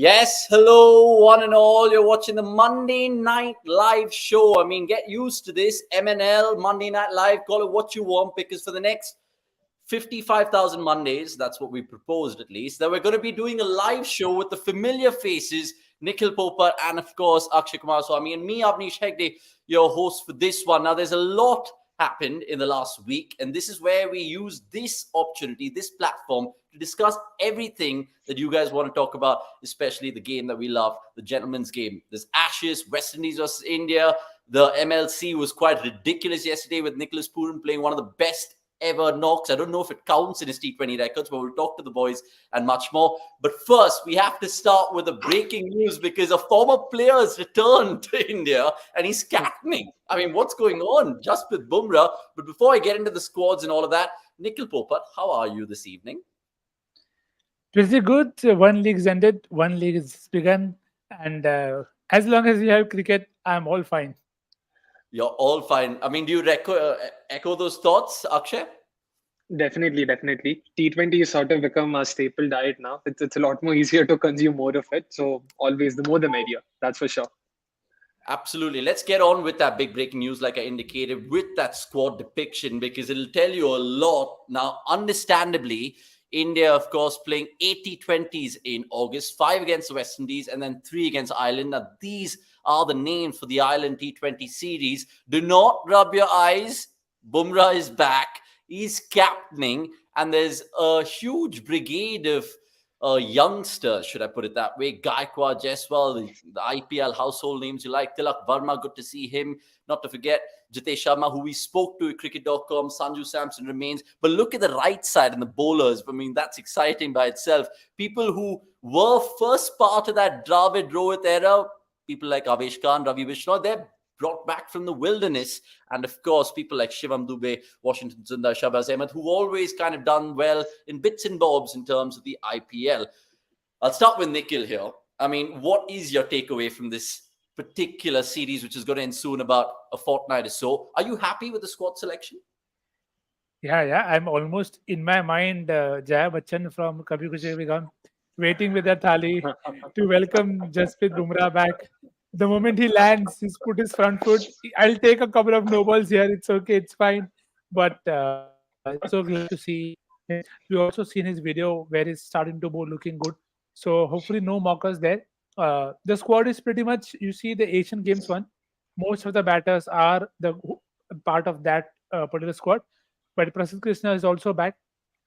Yes, hello, one and all. You're watching the Monday Night Live show. I mean, get used to this. MNL, Monday Night Live, call it what you want, because for the next 55,000 Mondays, that's what we proposed at least, that we're going to be doing a live show with the familiar faces, Nikhil Popar and, of course, Akshay Kumar Swami, and me, Avnish Hegde, your host for this one. Now, there's a lot happened in the last week, and this is where we use this opportunity, this platform, to discuss everything that you guys want to talk about, especially the game that we love, the gentleman's game. There's Ashes, West Indies versus India. The MLC was quite ridiculous yesterday with Nicholas Pooran playing one of the best ever knocks. I don't know if it counts in his T20 records, but we'll talk to the boys and much more. But first, we have to start with the breaking news, because a former player has returned to India and he's captaining. I mean, what's going on just with Bumrah? But before I get into the squads and all of that, Nikhil Popat, how are you this evening? Pretty good. One league's ended, one league is begun, and as long as we have cricket, I'm all fine. You're all fine. I mean, do you echo those thoughts, Akshay? Definitely. T20 is sort of become a staple diet now. It's a lot more easier to consume more of it. So always the more the merrier. That's for sure. Absolutely. Let's get on with that big breaking news, like I indicated, with that squad depiction, because it'll tell you a lot. Now, understandably, India, of course, playing 80-20s in August, 5 against the West Indies and then 3 against Ireland. Now, these are the names for the Ireland T20 series. Do not rub your eyes. Bumrah is back. He's captaining, and there's a huge brigade of youngsters, should I put it that way. Gaikwad, Jaiswal, the IPL household names you like. Tilak Verma, good to see him. Not to forget Jitesh Sharma, who we spoke to at cricket.com. Sanju Samson remains. But look at the right side and the bowlers. I mean, that's exciting by itself. People who were first part of that Dravid Rohit era, people like Avesh Khan, Ravi Vishnu, they're brought back from the wilderness. And of course, people like Shivam Dubey, Washington Sundar, Shahbaz Ahmed, who've always kind of done well in bits and bobs in terms of the IPL. I'll start with Nikhil here. I mean, what is your takeaway from this particular series, which is going to ensue in about a fortnight or so? Are you happy with the squad selection? Yeah. I'm almost in my mind, Jaya Bachchan from Kabhi Khushi Kabhi Gham, waiting with that thali to welcome Jasprit Bumrah back. The moment he lands, he's put his front foot. I'll take a couple of no balls here. It's okay. It's fine. But so glad to see him. We also seen his video where he's starting to bowl looking good. So hopefully no mockers there. The squad is pretty much, you see the Asian Games one. Most of the batters are the part of that particular squad. But Prasidh Krishna is also back.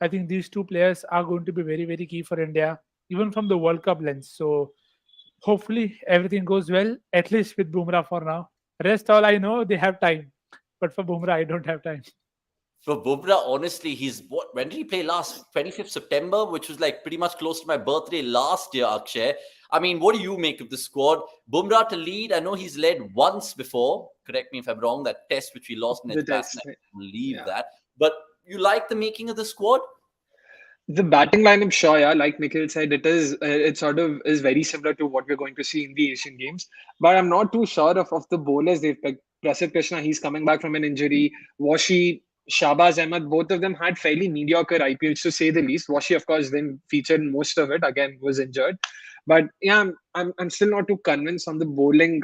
I think these two players are going to be very, very key for India, even from the World Cup lens. So hopefully everything goes well, at least with Bumrah for now. Rest all I know, they have time. But for Bumrah, I don't have time. For Bumrah, honestly, when did he play last? 25th September, which was like pretty much close to my birthday last year, Akshay. I mean, what do you make of the squad? Bumrah to lead. I know he's led once before. Correct me if I'm wrong. That test which we lost in Edgbaston, I believe that. But you like the making of the squad? The batting lineup, sure, yeah. Like Nikhil said, it sort of is very similar to what we're going to see in the Asian Games. But I'm not too sure of the bowlers they've picked. Prasidh Krishna, he's coming back from an injury. Washi, Shahbaz Ahmed, both of them had fairly mediocre IPLs to say the least. Washi, of course, didn't feature in most of it. Again, was injured. But yeah, I'm still not too convinced on the bowling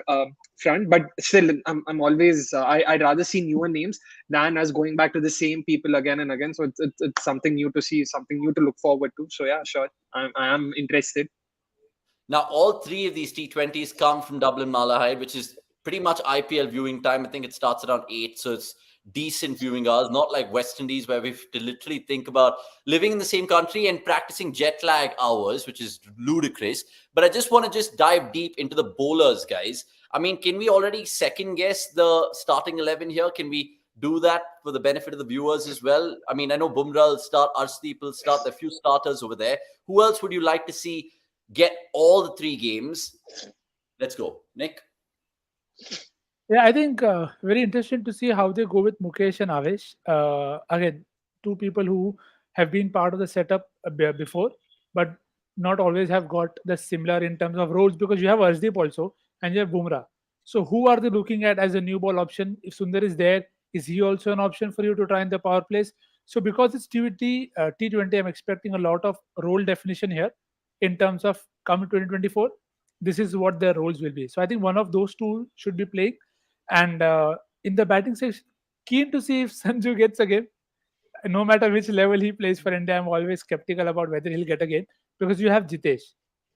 front. But still, I'm always I'd rather see newer names than us going back to the same people again and again. So it's something new to see, something new to look forward to. So yeah, sure, I am interested. Now, all three of these T20s come from Dublin Malahide, which is pretty much IPL viewing time. I think it starts around 8, so it's decent viewing hours, not like West Indies where we have to literally think about living in the same country and practicing jet lag hours, which is ludicrous. But I just want to dive deep into the bowlers, guys. I mean, can we already second guess the starting 11 here? Can we do that for the benefit of the viewers as well? I mean, I know Bumrah will start, Arshdeep will start, there are a few starters over there. Who else would you like to see get all the 3 games? Let's go. Nick? Yeah, I think very interesting to see how they go with Mukesh and Avesh. Again, two people who have been part of the setup before, but not always have got the similar in terms of roles, because you have Arshdeep also and you have Bumrah. So who are they looking at as a new ball option? If Sundar is there, is he also an option for you to try in the power plays? So because it's T20, I'm expecting a lot of role definition here. in terms of come 2024, this is what their roles will be. So I think one of those two should be playing. And in the batting section, keen to see if Sanju gets a game. No matter which level he plays for India, I'm always skeptical about whether he'll get a game because you have Jitesh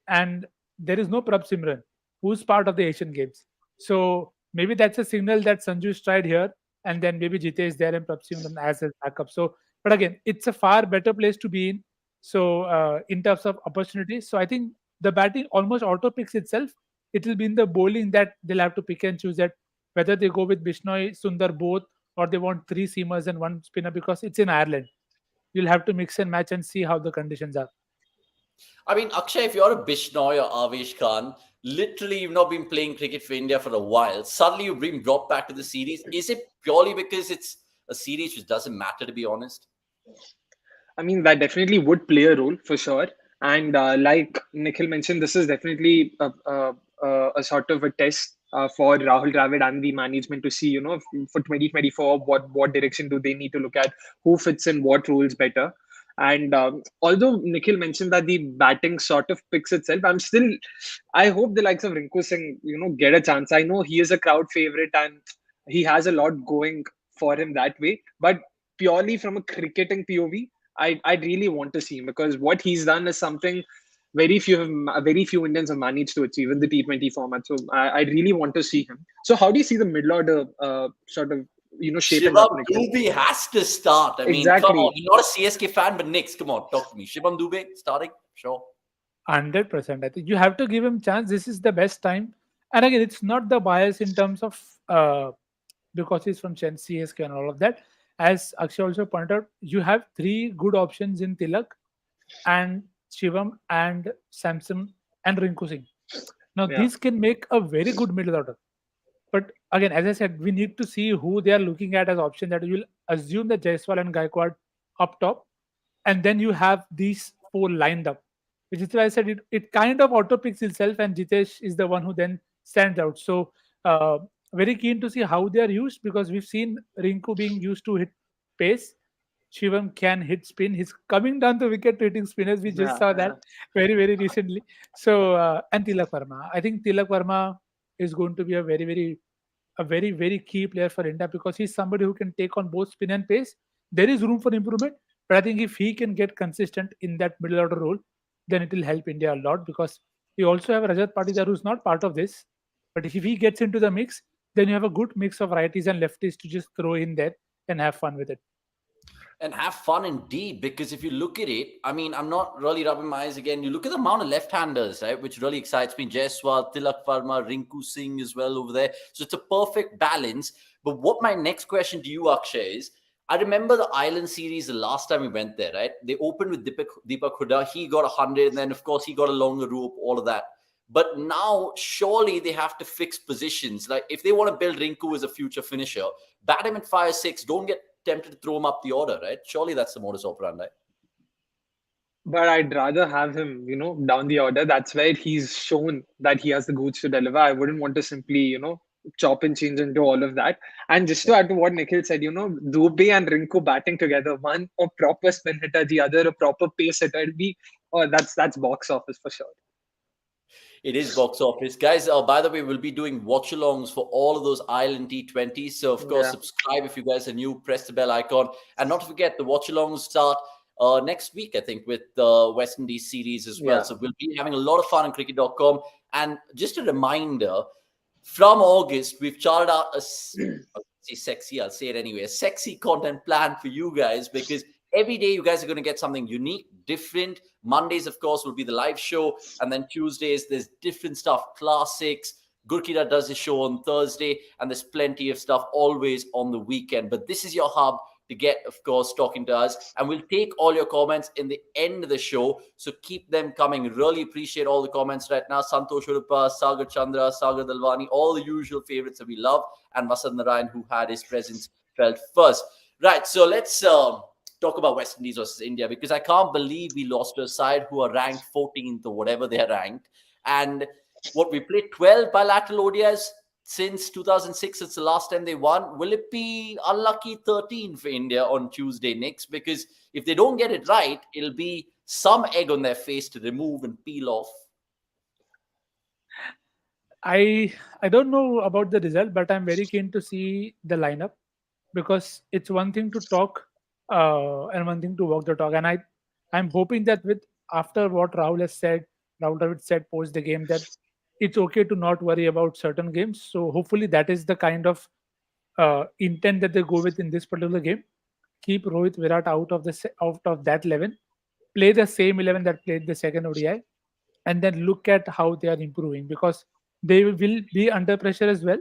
and there is no Prab Simran who's part of the Asian Games. So maybe that's a signal that Sanju's tried here and then maybe Jitesh there and Prab Simran as a backup. So, but again, it's a far better place to be in. So, in terms of opportunities, so I think the batting almost auto picks itself. It will be in the bowling that they'll have to pick and choose that whether they go with Bishnoi, Sundar both, or they want three seamers and one spinner because it's in Ireland. You'll have to mix and match and see how the conditions are. I mean, Akshay, if you're a Bishnoi or Avesh Khan, literally you've not been playing cricket for India for a while. Suddenly you've been brought back to the series. Is it purely because it's a series which doesn't matter, to be honest? I mean, that definitely would play a role for sure. And like Nikhil mentioned, this is definitely a sort of a test for Rahul Dravid and the management to see, for 2024, what direction do they need to look at, who fits in what roles better. And although Nikhil mentioned that the batting sort of picks itself, I hope the likes of Rinku Singh, get a chance. I know he is a crowd favorite and he has a lot going for him that way. But purely from a cricketing POV, I really want to see him because what he's done is something very few Indians have managed to achieve in the T20 format. So I really want to see him. So how do you see the middle order sort of shaping up? Shivam Dube has to start. I mean, Exactly. come on. You're not a CSK fan, but Nix, come on, talk to me. Shivam Dube starting? Sure. 100%. I think you have to give him chance. This is the best time. And again, it's not the bias in terms of because he's from CSK and all of that. As Akshay also pointed out, you have three good options in Tilak and Shivam and Samson and Rinku Singh. Now, these can make a very good middle order. But again, as I said, we need to see who they are looking at as option. That you will assume that Jaiswal and Gaikwad up top, and then you have these four lined up, which is why I said it kind of auto picks itself, and Jitesh is the one who then stands out. So, very keen to see how they are used because we've seen Rinku being used to hit pace. Shivam can hit spin. He's coming down to wicket hitting spinners. We just saw that very, very recently. So, and Tilak Verma. I think Tilak Verma is going to be a very, very key player for India because he's somebody who can take on both spin and pace. There is room for improvement, but I think if he can get consistent in that middle order role, then it will help India a lot because we also have Rajat Patidar who's not part of this. But if he gets into the mix, then you have a good mix of righties and lefties to just throw in there and have fun with it. And have fun indeed, because if you look at it, I mean, I'm not really rubbing my eyes again. You look at the amount of left-handers, right, which really excites me. Jaiswal, Tilak Verma, Rinku Singh as well over there. So it's a perfect balance. But what my next question to you, Akshay, is, I remember the Island series the last time we went there, right? They opened with Deepak Hooda. He got 100, and then, of course, he got a longer rope, all of that. But now, surely they have to fix positions. Like, if they want to build Rinku as a future finisher, bat him at 5-6, don't get tempted to throw him up the order, right? Surely that's the modus operandi. But I'd rather have him, down the order. That's where he's shown that he has the goods to deliver. I wouldn't want to simply, chop and change into all of that. And just to add to what Nikhil said, Dube and Rinku batting together, one a proper spin hitter, the other a proper pace hitter. It'll be, that's box office for sure. It is box office. Guys, by the way, we'll be doing watch-alongs for all of those Island T20s. So, of course, subscribe if you guys are new. Press the bell icon. And not to forget, the watch-alongs start next week, I think, with the West Indies series as well. So we'll be having a lot of fun on cricket.com. And just a reminder, from August, we've charted out a sexy content plan for you guys because every day you guys are going to get something unique, different. Mondays, of course, will be the live show. And then Tuesdays, there's different stuff, classics. Gurkita does his show on Thursday. And there's plenty of stuff always on the weekend. But this is your hub to get, of course, talking to us. And we'll take all your comments in the end of the show. So keep them coming. Really appreciate all the comments right now. Santosh Urupa, Sagar Chandra, Sagar Dalwani, all the usual favorites that we love. And Vasant Narayan, who had his presence felt first. Right, so let's talk about West Indies versus India, because I can't believe we lost to a side who are ranked 14th or whatever they're ranked. And what, we played 12 bilateral ODIs since 2006. It's the last time they won. Will it be unlucky 13 for India on Tuesday, Knicks? Because if they don't get it right, it'll be some egg on their face to remove and peel off? I don't know about the result, but I'm very keen to see the lineup, because it's one thing to talk and one thing to walk the talk. And I'm hoping that with after what Rahul Dravid said post the game, that it's okay to not worry about certain games. So hopefully that is the kind of intent that they go with in this particular game. Keep Rohit Virat out of that 11, play the same 11 that played the second ODI, and then look at how they are improving, because they will be under pressure as well,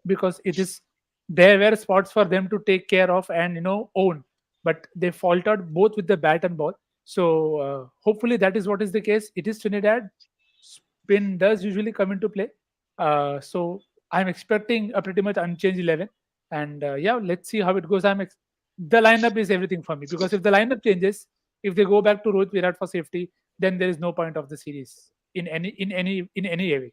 because it is there were spots for them to take care of and own, but they faltered both with the bat and ball. So hopefully that is what is the case. It is Trinidad. Spin does usually come into play, so I'm expecting a pretty much unchanged 11. And yeah, let's see how it goes. The lineup is everything for me, because if the lineup changes, if they go back to Rohit Virat for safety, then there is no point of the series in any way.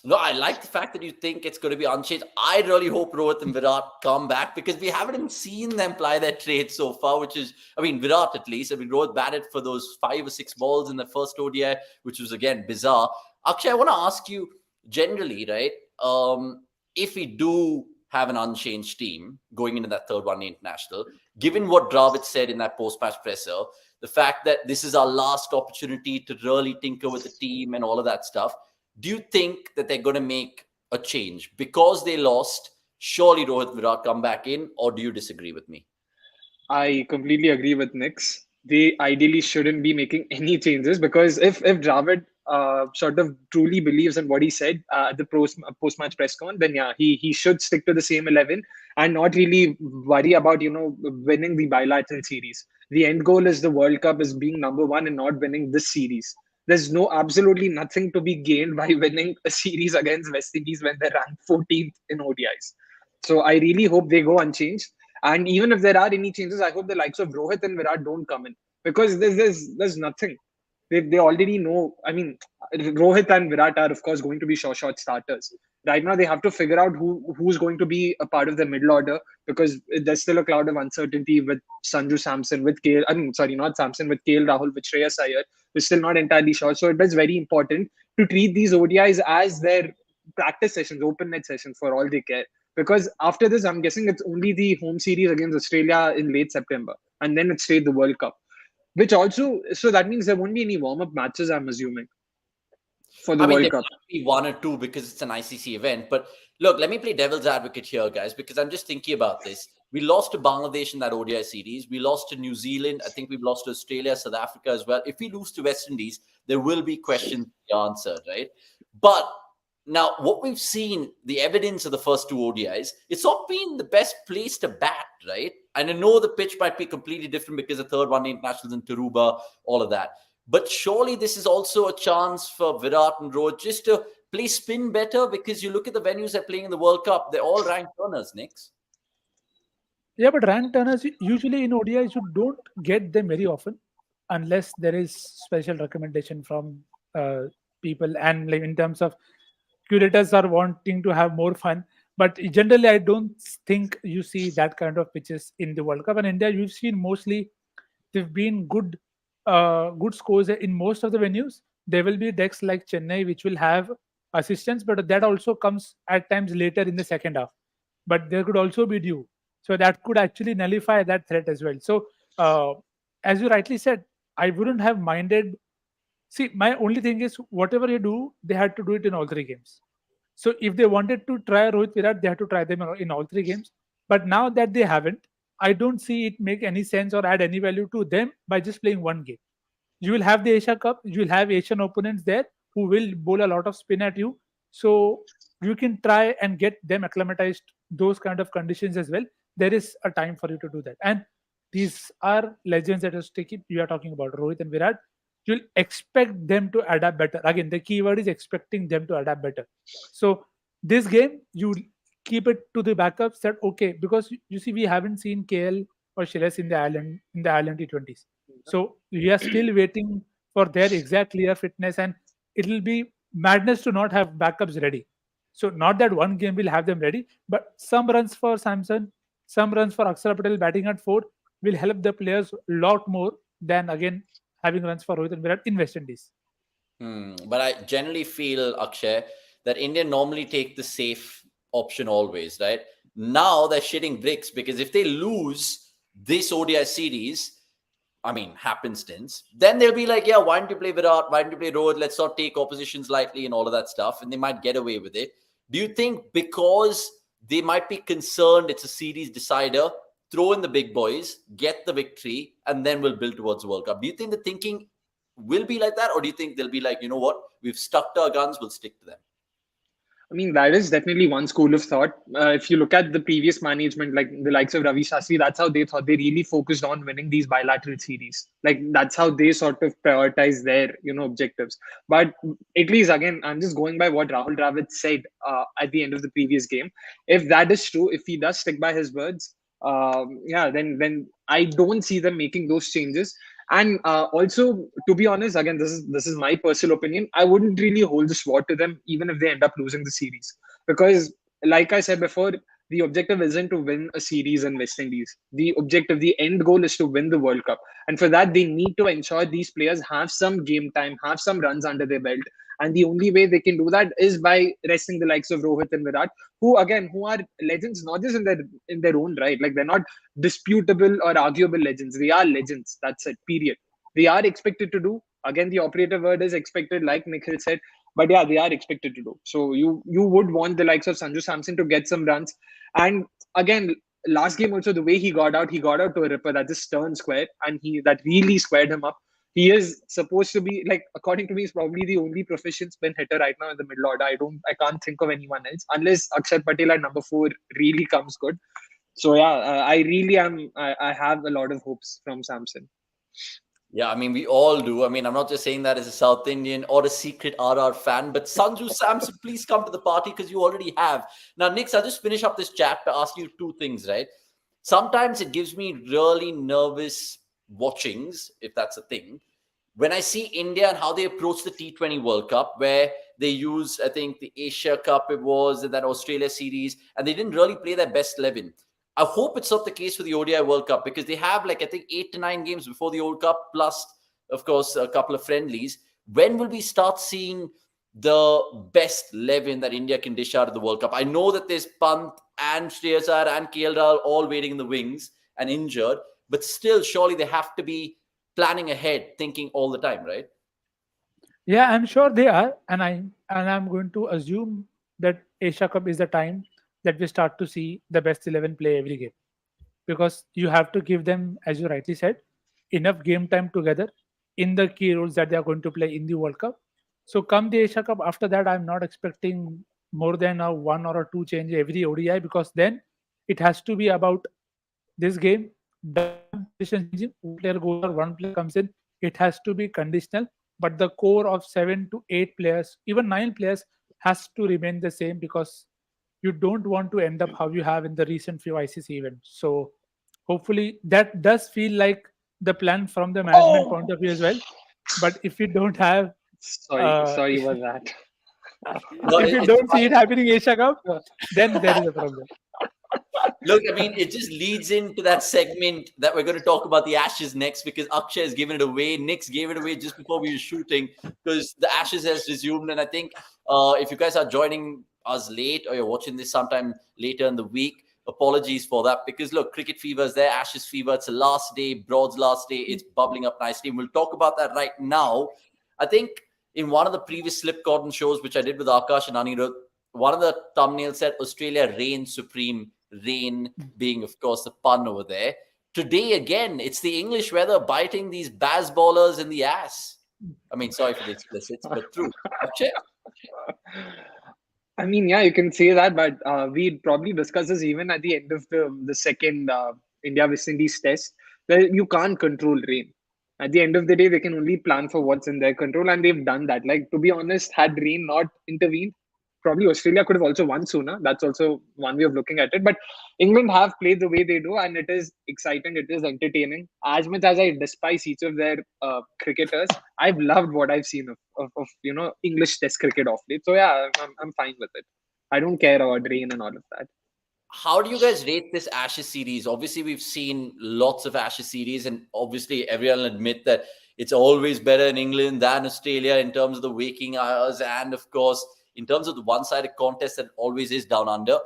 No, I like the fact that you think it's going to be unchanged. I really hope Rohit and Virat come back, because we haven't even seen them ply their trade so far, which is, I mean, Virat at least. I mean, Rohit batted for those 5 or 6 balls in the first ODI, which was, again, bizarre. Akshay, I want to ask you generally, right, if we do have an unchanged team going into that third one-day international, given what Dravid said in that post-match presser, the fact that this is our last opportunity to really tinker with the team and all of that stuff, do you think that they're going to make a change? Because they lost, surely Rohit Virat come back in, or do you disagree with me? I completely agree with Nix. They ideally shouldn't be making any changes, because if Dravid sort of truly believes in what he said at the post match press con, then yeah, he should stick to the same 11 and not really worry about winning the bilateral series. The end goal is the World Cup, is being number one and not winning this series. There's absolutely nothing to be gained by winning a series against West Indies when they're ranked 14th in ODIs. So I really hope they go unchanged. And even if there are any changes, I hope the likes of Rohit and Virat don't come in, because there's nothing. They already know. I mean, Rohit and Virat are of course going to be short starters. Right now, they have to figure out who's going to be a part of the middle order, because there's still a cloud of uncertainty with Sanju Samson, with KL. I mean, sorry, not Samson, with KL Rahul, with Shreyas Iyer. We're still not entirely sure. So it is very important to treat these ODIs as their practice sessions, open net sessions, for all they care. Because after this, I'm guessing it's only the home series against Australia in late September, and then it's straight the World Cup. Which also, so that means there won't be any warm-up matches, I'm assuming, for the I mean, World there Cup. might be 1 or 2 because it's an ICC event. But look, let me play devil's advocate here, guys, because I'm just thinking about this. We lost to Bangladesh in that ODI series. We lost to New Zealand. I think we've lost to Australia, South Africa as well. If we lose to West Indies, there will be questions to be answered, right? But now, what we've seen, the evidence of the first 2 ODIs, it's not been the best place to bat, right? And I know the pitch might be completely different because the third one-day internationals in Taruba, all of that. But surely this is also a chance for Virat and Rohit just to play spin better, because you look at the venues they're playing in the World Cup, they're all ranked turners, Nix. Yeah, but rank turners usually in ODIs, you don't get them very often unless there is special recommendation from people, and like in terms of curators are wanting to have more fun. But generally, I don't think you see that kind of pitches in the World Cup. And India, you've seen mostly they've been good scores in most of the venues. There will be decks like Chennai which will have assistance, but that also comes at times later in the second half. But there could also be dew, so that could actually nullify that threat as well. So, as you rightly said, I wouldn't have minded. See, my only thing is whatever you do, they had to do it in all 3 games. So if they wanted to try Rohit Virat, they had to try them in all 3 games. But now that they haven't, I don't see it make any sense or add any value to them by just playing one game. You will have the Asia Cup, you will have Asian opponents there who will bowl a lot of spin at you. So you can try and get them acclimatized those kind of conditions as well. There is a time for you to do that. And these are legends that you are talking about, Rohit and Virat. You'll expect them to adapt better. Again, the keyword is expecting them to adapt better. So this game, you keep it to the backups that okay, because you see, we haven't seen KL or Shreyas in the Ireland T20s. So we are still waiting for their exact clear fitness, and it'll be madness to not have backups ready. So not that one game will have them ready, but some runs for Samson, some runs for Akshar Patel batting at 4 will help the players a lot more than again having runs for Rohit and Virat in West Indies. But I generally feel, Akshay, that India normally take the safe option always, right? Now they're shitting bricks because if they lose this ODI series, I mean, happenstance, then they'll be like, yeah, why don't you play Virat? Why don't you play Rohit? Let's not take oppositions lightly and all of that stuff. And they might get away with it. Do you think because they might be concerned it's a series decider, throw in the big boys, get the victory, and then we'll build towards the World Cup? Do you think the thinking will be like that? Or do you think they'll be like, you know what? We've stuck to our guns. We'll stick to them. I mean, that is definitely one school of thought. If you look at the previous management, like the likes of Ravi Shastri, that's how they thought. They really focused on winning these bilateral series. Like that's how they sort of prioritize their, objectives. But at least again, I'm just going by what Rahul Dravid said at the end of the previous game. If that is true, if he does stick by his words, then I don't see them making those changes. And also, to be honest, again, this is my personal opinion. I wouldn't really hold the sword to them, even if they end up losing the series, because, like I said before, the objective isn't to win a series in West Indies. The objective, the end goal, is to win the World Cup, and for that, they need to ensure these players have some game time, have some runs under their belt. And the only way they can do that is by resting the likes of Rohit and Virat, who are legends, not just in their own right. Like they're not disputable or arguable legends. They are legends. That's it. Period. They are expected to do. Again, the operative word is expected, like Nikhil said. But yeah, they are expected to do. So you would want the likes of Sanju Samson to get some runs. And again, last game also, the way he got out to a ripper that just turned square, and that really squared him up. He is supposed to be, like, according to me, is probably the only proficient spin hitter right now in the middle order. I can't think of anyone else unless Akshat Patel at number 4 really comes good. So yeah, I really am. I have a lot of hopes from Samson. Yeah, I mean, we all do. I mean, I'm not just saying that as a South Indian or a secret RR fan, but Sanju Samson, please come to the party because you already have. Now, Nix, I'll just finish up this chat by asking you two things, right? Sometimes it gives me really nervous watchings, if that's a thing, when I see India and how they approach the T20 World Cup, where they use, I think, the Asia Cup it was, and that Australia series, and they didn't really play their best 11. I hope it's not the case for the ODI World Cup because they have, like, I think 8 to 9 games before the World Cup, plus, of course, a couple of friendlies. When will we start seeing the best 11 that India can dish out of the World Cup? I know that there's Pant and Shreyas Iyer and KL Rahul all waiting in the wings and injured, but still, surely they have to be planning ahead, thinking all the time, right? Yeah, I'm sure they are, and I'm going to assume that Asia Cup is the time that we start to see the best 11 play every game, because you have to give them, as you rightly said, enough game time together in the key roles that they are going to play in the World Cup. So come the Asia Cup, after that, I'm not expecting more than a 1 or a 2 change every ODI, because then it has to be about this game, done, position changing, one player goes or one player comes in. It has to be conditional, but the core of 7 to 8 players, even 9 players, has to remain the same, because you don't want to end up how you have in the recent few ICC events. So hopefully that does feel like the plan from the management point of view as well. But if we don't have, Sorry about that. No, if you don't see it happening Asia Cup, then there is a problem. Look, I mean, it just leads into that segment that we're going to talk about the Ashes next, because Akshay has given it away. Nix gave it away just before we were shooting, because the Ashes has resumed. And I think if you guys are joining us late, or you're watching this sometime later in the week, apologies for that, because look, cricket fever is there, Ashes fever. It's the last day, Broad's last day. It's bubbling up nicely. And we'll talk about that right now. I think in one of the previous Slip Cotton shows, which I did with Akash and Anirudh, one of the thumbnails said Australia reign supreme, rain being, of course, the pun over there. Today, again, it's the English weather biting these Baz ballers in the ass. I mean, sorry for the explicits, but true. Akshay? I mean, yeah, you can say that, but we'd probably discuss this even at the end of the second India West Indies test, where you can't control rain. At the end of the day, they can only plan for what's in their control, and they've done that. Like, to be honest, had rain not intervened, probably Australia could have also won sooner. That's also one way of looking at it. But England have played the way they do, and it is exciting. It is entertaining. As much as I despise each of their cricketers, I've loved what I've seen of English Test cricket off late. So yeah, I'm fine with it. I don't care about rain and all of that. How do you guys rate this Ashes series? Obviously, we've seen lots of Ashes series, and obviously, everyone will admit that It's always better in England than Australia in terms of the waking hours, and of course, in terms of the one-sided contest that always is down under.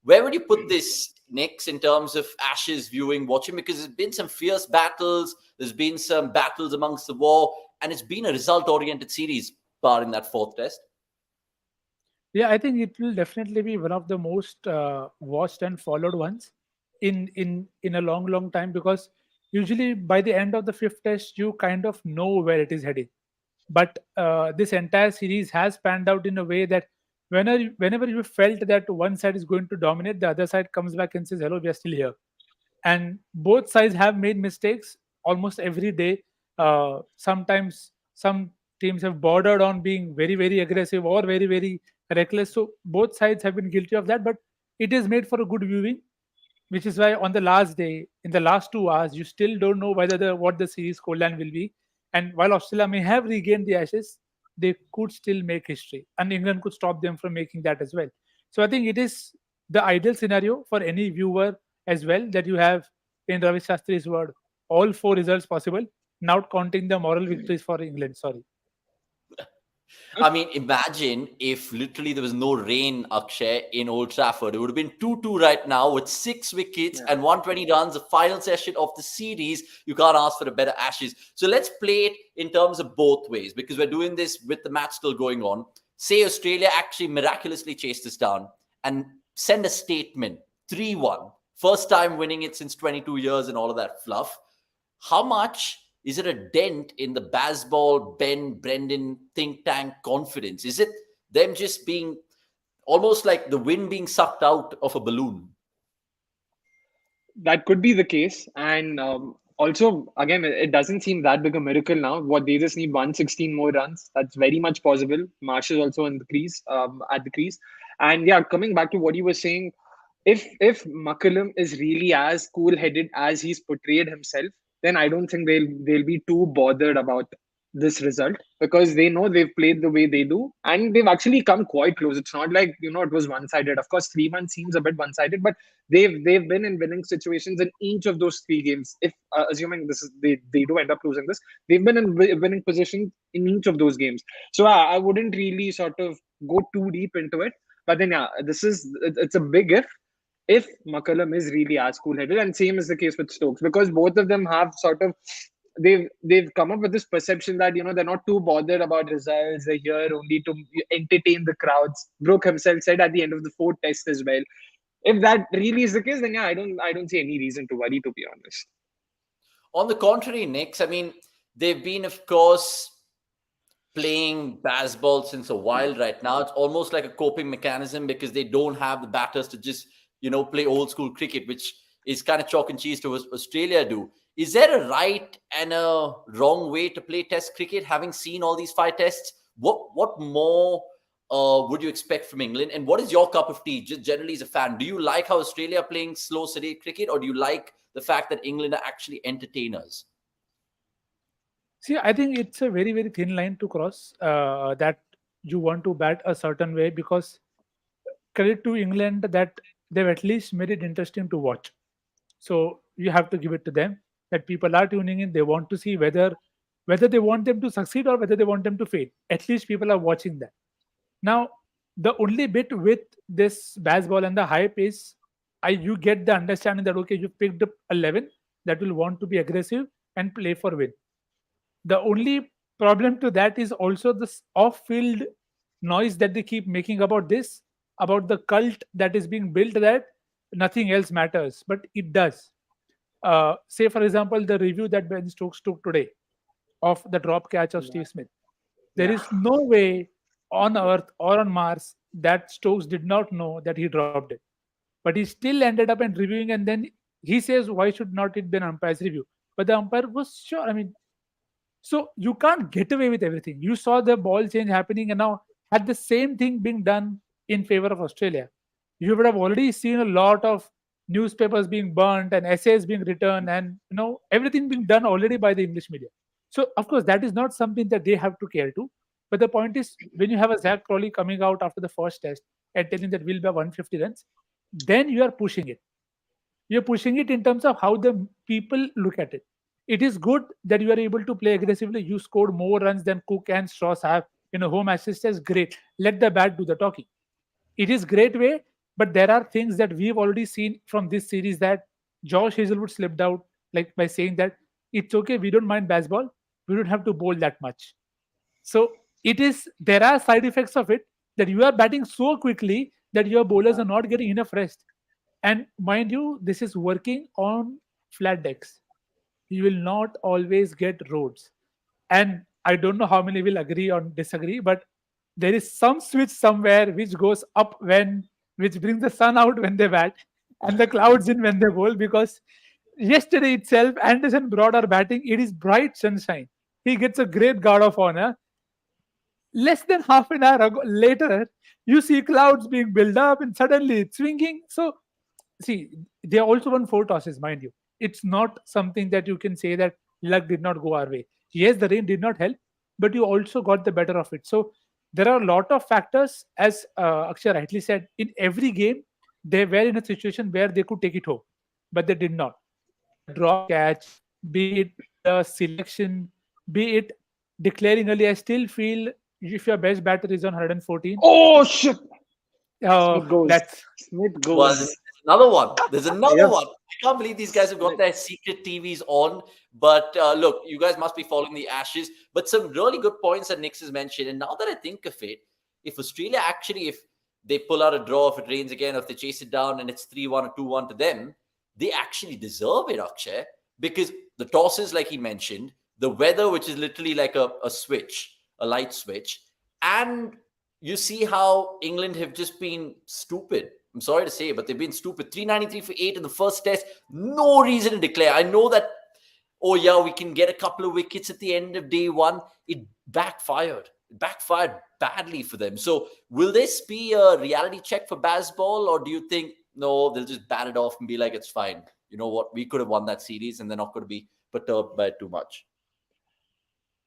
Where would you put this next in terms of Ashes viewing, watching? Because there's been some fierce battles, there's been some battles amongst the war, and it's been a result-oriented series, barring that fourth test. Yeah, I think it will definitely be one of the most watched and followed ones in a long time, because usually by the end of the fifth test you kind of know where it is heading. But this entire series has panned out in a way that whenever you felt that one side is going to dominate, the other side comes back and says, "Hello, we are still here." And both sides have made mistakes almost every day. Sometimes some teams have bordered on being very aggressive or very reckless. So both sides have been guilty of that, but it is made for a good viewing, which is why on the last day, in the last 2 hours, you still don't know whether the what the series scoreline will be. And while Australia may have regained the Ashes, they could still make history, and England could stop them from making that as well. So I think it is the ideal scenario for any viewer as well, that you have, in Ravi Shastri's word, all four results possible, not counting the moral victories for England. Sorry. I mean, imagine if literally there was no rain, Akshay, in Old Trafford. It would have been 2-2 right now with 6 wickets and 120 runs, the final session of the series. You can't ask for a better Ashes. So let's play it in terms of both ways, because we're doing this with the match still going on. Say Australia actually miraculously chased us down and send a statement, 3-1. First time winning it since 22 years and all of that fluff. How much is it a dent in the Bazball, Ben, Brendan think tank confidence? Is it them just being almost like the wind being sucked out of a balloon? That could be the case. And also, again, it doesn't seem that big a miracle now. What they just need 116 more runs. That's very much possible. Marsh is also in the crease, at the crease. And yeah, coming back to what you were saying, if McCullum is really as cool-headed as he's portrayed himself, then I don't think they'll be too bothered about this result, because they know they've played the way they do and they've actually come quite close. It's not like, it was one-sided. Of course, 3-1 seems a bit one-sided, but they've been in winning situations in each of those three games. If assuming this is they do end up losing this, they've been in winning position in each of those games. So I wouldn't really sort of go too deep into it. But then yeah, it's a big if McCullum is really as cool-headed, and same is the case with Stokes, because both of them have sort of they've come up with this perception that they're not too bothered about results. They're here only to entertain the crowds. Brooke himself said at the end of the fourth test as well. If that really is the case, then yeah, I don't see any reason to worry, to be honest. On the contrary, Nix, I mean, they've been, of course, playing baseball since a while right now. It's almost like a coping mechanism, because they don't have the batters to just, play old school cricket, which is kind of chalk and cheese to what Australia do. Is there a right and a wrong way to play test cricket, having seen all these 5 tests? What more would you expect from England? And what is your cup of tea, just generally as a fan? Do you like how Australia are playing slow, sedate cricket, or do you like the fact that England are actually entertainers? See, I think it's a very thin line to cross, that you want to bat a certain way, because credit to England that they've at least made it interesting to watch. So you have to give it to them, that people are tuning in. They want to see whether they want them to succeed or whether they want them to fail. At least people are watching that. Now, the only bit with this baseball and the hype is, you get the understanding that okay, you picked up 11 that will want to be aggressive and play for win. The only problem to that is also this off-field noise that they keep making about this, about the cult that is being built, that nothing else matters, but it does. Say, for example, the review that Ben Stokes took today of the drop catch of Steve Smith. There Yeah. is no way on Earth or on Mars that Stokes did not know that he dropped it. But he still ended up in reviewing, and then he says, why should not it be an umpire's review? But the umpire was sure. I mean, so you can't get away with everything. You saw the ball change happening, and now had the same thing being done in favor of Australia, you would have already seen a lot of newspapers being burnt and essays being written, and everything being done already by the English media. So of course that is not something that they have to care to. But the point is, when you have a Zach Crowley coming out after the first test and telling that we'll be 150 runs, then you are pushing it. You're pushing it in terms of how the people look at it. It is good that you are able to play aggressively. You scored more runs than Cook and Strauss have. Home assist is great. Let the bat do the talking. It is great way, but there are things that we've already seen from this series that Josh Hazelwood slipped out, like by saying that it's okay, we don't mind baseball, we don't have to bowl that much. So there are side effects of it, that you are batting so quickly that your bowlers are not getting enough rest. And mind you, this is working on flat decks. You will not always get roads. And I don't know how many will agree or disagree, but there is some switch somewhere which goes up which brings the sun out when they bat and the clouds in when they bowl. Because yesterday itself, Anderson Broad are batting, it is bright sunshine. He gets a great guard of honor. Less than half an hour later, you see clouds being built up and suddenly it's swinging. So, see, they also won 4 tosses, mind you. It's not something that you can say that luck did not go our way. Yes, the rain did not help, but you also got the better of it. So, there are a lot of factors, as Akshay rightly said. In every game, they were in a situation where they could take it home, but they did not. Be it a drop catch, be it the selection, be it declaring early. I still feel if your best batter is on 114, Oh shit! Smith oh, goes. that's Smith Well, goes. there's another one. There's another Yep. one. I can't believe these guys have got their secret TVs on. But look, you guys must be following the Ashes. But some really good points that Nix has mentioned. And now that I think of it, if Australia actually, if they pull out a draw, if it rains again, or if they chase it down and it's 3-1 or 2-1 to them, they actually deserve it, Akshay. Because the tosses, like he mentioned, the weather, which is literally like a switch, a light switch, and you see how England have just been stupid. I'm sorry to say, but they've been stupid. 393 for 8 in the first test. No reason to declare. I know that, oh yeah, we can get a couple of wickets at the end of day one. It backfired. It backfired badly for them. So will this be a reality check for baseball, or do you think, no, they'll just bat it off and be like, it's fine. You know what? We could have won that series and they're not going to be perturbed by it too much.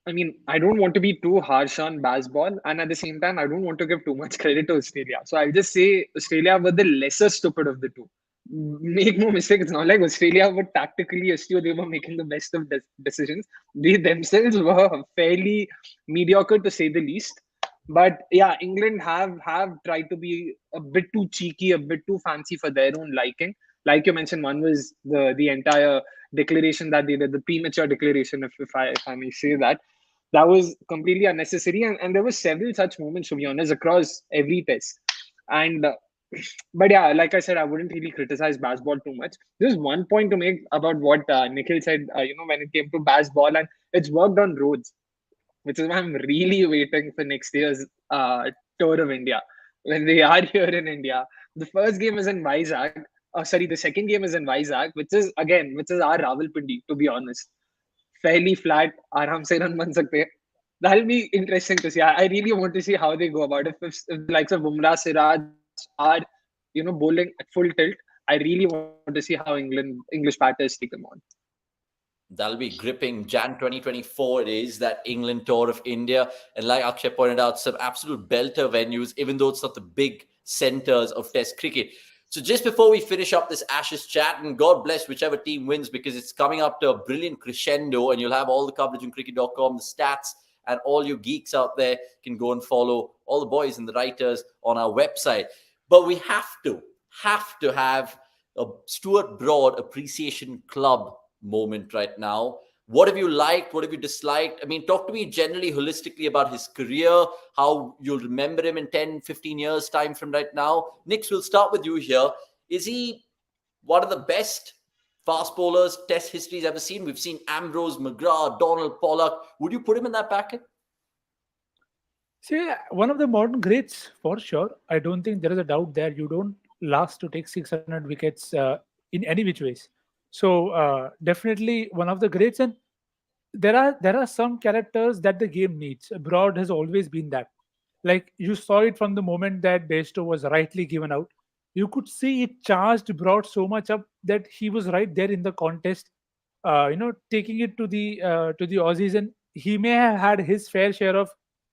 I mean, I don't want to be too harsh on baseball, and at the same time, I don't want to give too much credit to Australia. So I'll just say Australia were the lesser stupid of the two. Make no mistake, it's not like Australia were tactically astute, they were making the best of decisions. They themselves were fairly mediocre to say the least. But yeah, England have tried to be a bit too cheeky, a bit too fancy for their own liking. Like you mentioned, one was the entire declaration that they did, the premature declaration, if I may say that. That was completely unnecessary, and there were several such moments, to be honest, across every test. And but yeah, like I said, I wouldn't really criticize baseball too much. There's one point to make about what Nikhil said. When it came to baseball, and it's worked on roads, which is why I'm really waiting for next year's tour of India when they are here in India. The first game is in Vizag. Sorry, the second game is in Vizag, which is our Rawalpindi, to be honest. Fairly flat, आराम से run बन सकते हैं. That'll be interesting to see. I really want to see how they go about it. If the likes of Bumrah, Siraj are, bowling at full tilt, I really want to see how English batters take them on. That'll be gripping. Jan 2024 it is, that England tour of India. And like Akshay pointed out, some absolute belter venues, even though it's not the big centers of Test cricket. So just before we finish up this Ashes chat, and God bless whichever team wins, because it's coming up to a brilliant crescendo, and you'll have all the coverage on cricket.com, the stats, and all you geeks out there can go and follow all the boys and the writers on our website. But we have to have a Stuart Broad Appreciation Club moment right now. What have you liked? What have you disliked? I mean, talk to me generally, holistically about his career, how you'll remember him in 10, 15 years' time from right now. Nix, we'll start with you here. Is he one of the best fast bowlers Test history's ever seen? We've seen Ambrose, McGrath, Donald, Pollock. Would you put him in that packet? See, one of the modern greats for sure. I don't think there is a doubt there. You don't last to take 600 wickets in any which ways. So definitely one of the greats. And there are some characters that the game needs. Broad has always been that. Like you saw it from the moment that Bairstow was rightly given out. You could see it charged Broad so much up that he was right there in the contest. Taking it to the Aussies, and he may have had his fair share of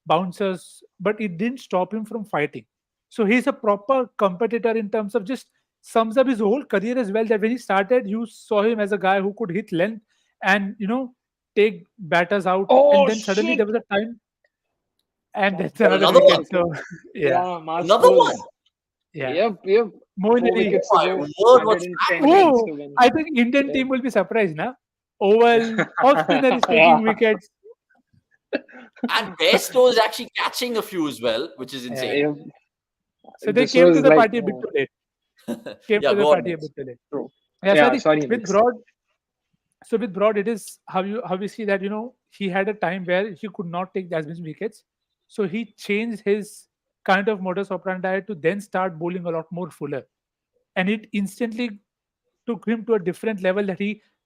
bouncers, but it didn't stop him from fighting. So he's a proper competitor in terms of just sums up his whole career as well. That when he started, you saw him as a guy who could hit length and take batters out, and Oh then suddenly shit! there was a time, and that's That's another Another wicket. one. So yeah, yeah, Another Masters. one. yeah. Yep. Moeen 4 wickets to My go. word, what's 110 happening? runs Oh, to win. I think Indian Yep. team will be surprised now. Oval off spinner is Yeah. taking wickets. And Bairstow is actually catching a few as well, which is Yeah. insane. Yep. So they This came to was the like party a bit too late. Came Yeah, to the go on, party a Max. bit too late. true. Yeah. So I Yeah, think sorry, with Mix. Broad, it is how we see that he had a time where he could not take as many wickets, so he changed his kind of modus operandi to then start bowling a lot more fuller, and it instantly took him to a different level. That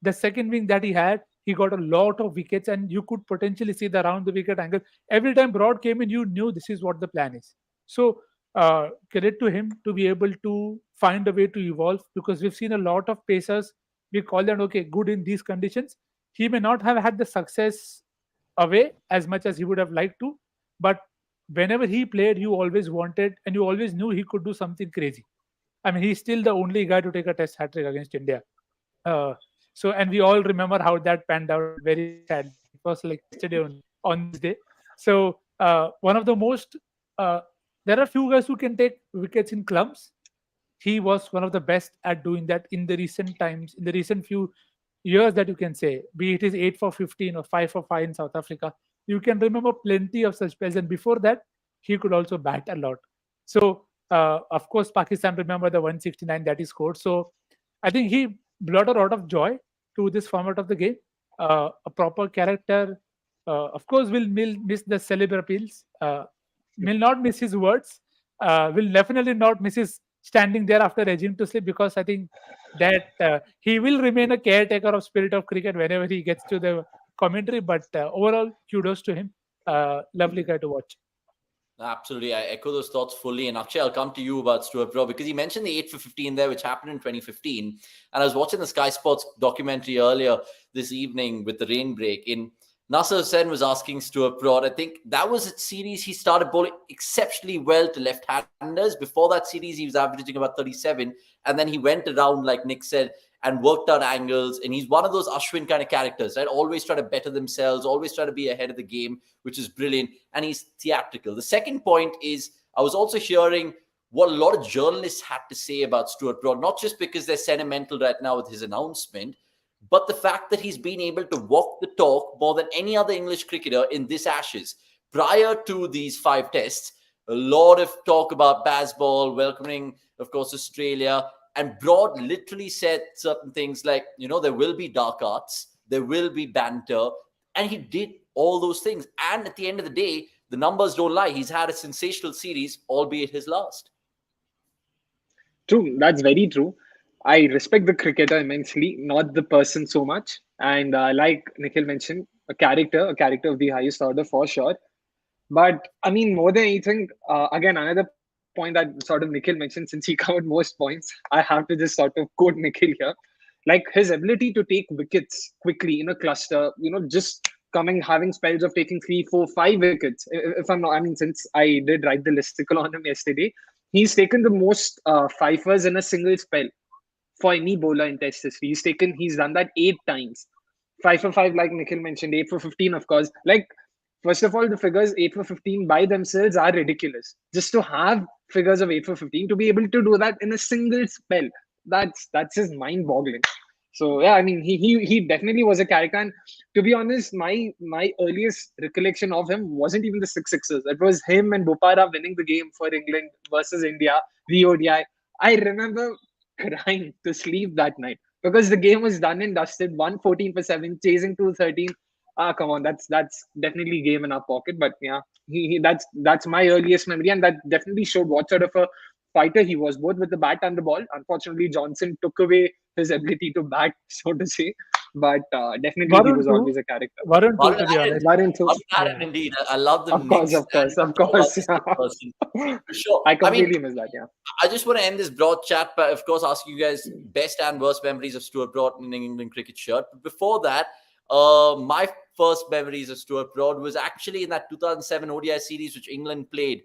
the second wing that he got a lot of wickets, and you could potentially see the round the wicket angle every time Broad came in. You knew this is what the plan is. So credit to him to be able to find a way to evolve, because we've seen a lot of pacers. We call them okay, good in these conditions. He may not have had the success away as much as he would have liked to, but whenever he played, you always wanted and you always knew he could do something crazy. I mean, he's still the only guy to take a test hat trick against India. Uh, and we all remember how that panned out very, very sadly. It was like yesterday only on this day. So, one of the most, uh, there are few guys who can take wickets in clumps. He was one of the best at doing that in the recent times, in the recent few years that you can say, be it his 8 for 15 or 5 for 5 in South Africa. You can remember plenty of such spells. And before that, he could also bat a lot. So, of course, Pakistan remember the 169 that he scored. So, I think he brought a lot of joy to this format of the game. A proper character, of course, will miss the celeb appeals, will not miss his words, will definitely not miss his standing there after regime to sleep, because I think that he will remain a caretaker of spirit of cricket whenever he gets to the commentary. But overall, kudos to him. Lovely guy to watch. Absolutely. I echo those thoughts fully. And Akshay, I'll come to you about Stuart Broad because he mentioned the 8 for 15 there, which happened in 2015. And I was watching the Sky Sports documentary earlier this evening with the rain break. In Nasser Hussain was asking Stuart Broad, I think that was a series he started bowling exceptionally well to left-handers. Before that series, he was averaging about 37. And then he went around, like Nick said, and worked out angles. And he's one of those Ashwin kind of characters, right? Always try to better themselves, always try to be ahead of the game, which is brilliant. And he's theatrical. The second point is I was also hearing what a lot of journalists had to say about Stuart Broad, not just because they're sentimental right now with his announcement, but the fact that he's been able to walk the talk more than any other English cricketer in this Ashes. Prior to these 5 tests, a lot of talk about Bazball, welcoming, of course, Australia. And Broad literally said certain things like, there will be dark arts, there will be banter. And he did all those things. And at the end of the day, the numbers don't lie. He's had a sensational series, albeit his last. True, that's very true. I respect the cricketer immensely, not the person so much. And like Nikhil mentioned, a character of the highest order for sure. But I mean, more than anything, again, another point that sort of Nikhil mentioned, since he covered most points, I have to just sort of quote Nikhil here. Like his ability to take wickets quickly in a cluster, just having spells of taking 3, 4, 5 wickets. If I'm not, I mean, since I did write the listicle on him yesterday, he's taken the most fifers in a single spell for any bowler in Test history. He's done that 8 times. 5 for 5, like Nikhil mentioned, 8 for 15, of course. Like, first of all, the figures 8 for 15 by themselves are ridiculous. Just to have figures of 8 for 15, to be able to do that in a single spell, that's just mind-boggling. So yeah, I mean, he definitely was a character. And to be honest, my earliest recollection of him wasn't even the sixes. It was him and Bopara winning the game for England versus India, the ODI. I remember crying to sleep that night because the game was done and dusted. 114 for 7, chasing 213. Ah, come on, that's definitely game in our pocket. But yeah, that's my earliest memory, and that definitely showed what sort of a fighter he was, both with the bat and the ball. Unfortunately, Johnson took away his ability to bat, so to say. But definitely, he Varun was too. always a character. Varun too, Varun to be Aaron, honest. Varun too. Varun Aaron Yeah. indeed. I love the Of course, mix of course, and of talk about course. the same person. For sure. I I mean, completely miss that. Yeah. I just want to end this broad chat by, of course, asking you guys best and worst memories of Stuart Broad in an England cricket shirt. But before that, my first memories of Stuart Broad was actually in that 2007 ODI series which England played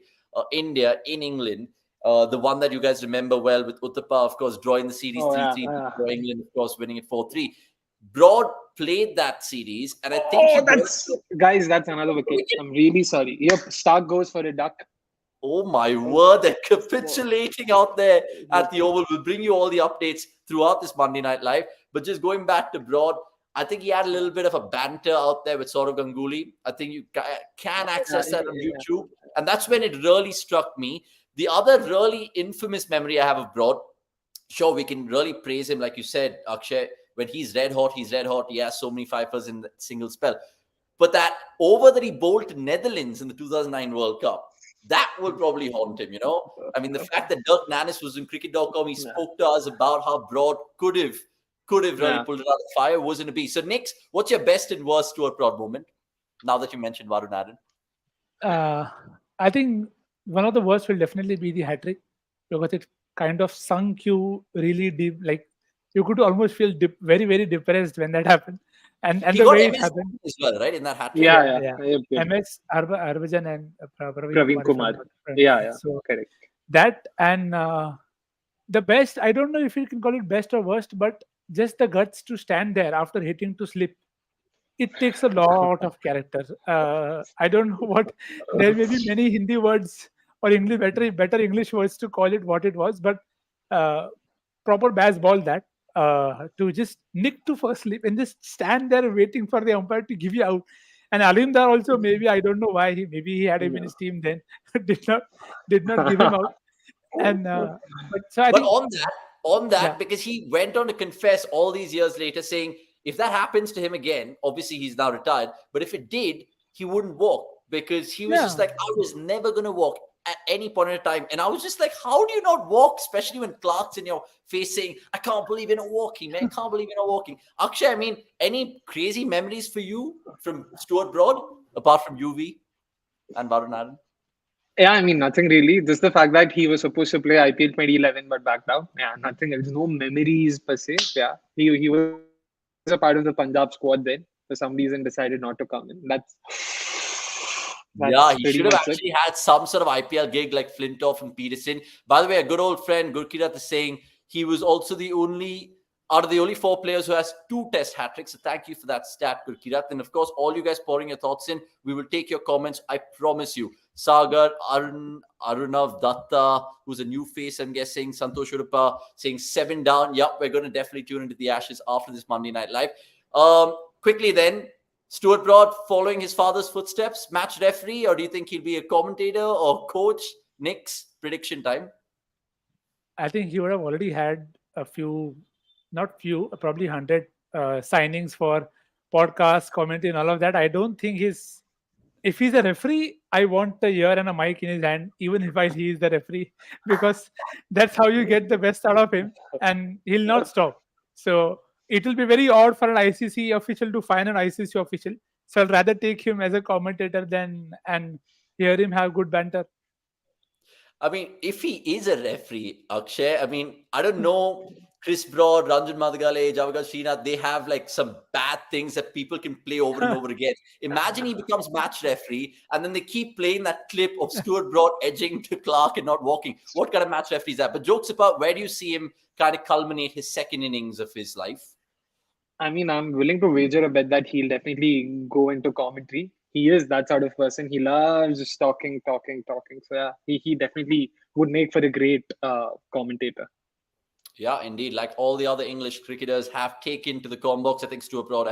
India in England. The one that you guys remember well with Uthappa, of course, drawing the series Oh yeah. 3-3 for England, of course, winning it 4-3. Broad played that series, and I think Oh, that's another wicket. I'm really sorry. Yep, Stark goes for a duck. Oh my word, they're capitulating out there at the Oval. We'll bring you all the updates throughout this Monday Night Live. But just going back to Broad, I think he had a little bit of a banter out there with Saurav Ganguly. I think you can access that on YouTube. And that's when it really struck me. The other really infamous memory I have of Broad, sure, we can really praise him, like you said, Akshay. When he's red hot, he's red hot. He has so many fifers in the single spell. But that over that he bowled to Netherlands in the 2009 World Cup, that will probably haunt him, I mean, the fact that Dirk Nannis was in cricket.com, he spoke to us about how Broad could have really pulled it out of the fire, wasn't a beast. So, Nix, what's your best and worst Stuart Broad moment, now that you mentioned Varun Aaron? I think one of the worst will definitely be the hat-trick, because it kind of sunk you really deep. Like, you could almost feel very, very depressed when that happened. And He the got way it MS happened. as well, right? In that hat trick. Yeah. MS, Harbhajan, and Praveen Kumar. So, correct. That and the best, I don't know if you can call it best or worst, but just the guts to stand there after hitting to slip. It takes a lot of character. I don't know what, there may be many Hindi words or English, better English words to call it what it was, but proper baz ball that. To just nick to first slip and just stand there waiting for the umpire to give you out. And Alimdar also, maybe, I don't know why, maybe he had him in his team then, did not give him out. And but on that, because he went on to confess all these years later, saying if that happens to him again, obviously he's now retired, but if it did, he wouldn't walk, because he was just like, I was never going to walk at any point in time. And I was just like, how do you not walk, especially when Clark's in your face saying, I can't believe you're not walking, man. I can't believe you're not walking. Akshay, I mean, any crazy memories for you from Stuart Broad, apart from UV and Varun Aaron? Yeah, I mean, nothing really. Just the fact that he was supposed to play IPL 2011 but backed out. Yeah, nothing else. No memories per se. Yeah, he was a part of the Punjab squad then. For some reason, decided not to come in. That's he should have actually had some sort of IPL gig like Flintoff and Peterson. By the way, a good old friend, Gurkirat, is saying he was also out of the only 4 players who has 2 test hat-tricks. So thank you for that stat, Gurkirat. And of course, all you guys pouring your thoughts in, we will take your comments. I promise you. Sagar, Arunav Datta, who's a new face, I'm guessing. Santosh Urupa saying 7 down. Yep, we're going to definitely tune into the Ashes after this Monday Night Live. Quickly then, Stuart Broad following his father's footsteps, match referee, or do you think he'll be a commentator or coach? Nick's prediction time. I think he would have already had a few, not few, probably 100 signings for podcasts, commentary, and all of that. I don't think if he's a referee, I want a ear and a mic in his hand, even if he is the referee, because that's how you get the best out of him, and he'll not stop. So it will be very odd for an ICC official to find an ICC official. So I'll rather take him as a commentator and hear him have good banter. I mean, if he is a referee, Akshay, I mean, I don't know. Chris Broad, Ranjan Madhugale, Javagal Srinath, they have like some bad things that people can play over and over again. Imagine he becomes match referee and then they keep playing that clip of Stuart Broad edging to Clark and not walking. What kind of match referee is that? But jokes apart, where do you see him kind of culminate his second innings of his life? I mean, I'm willing to wager a bet that he'll definitely go into commentary. He is that sort of person. He loves just talking. So yeah, he definitely would make for a great commentator. Yeah, indeed. Like all the other English cricketers have taken to the com box. I think Stuart Broad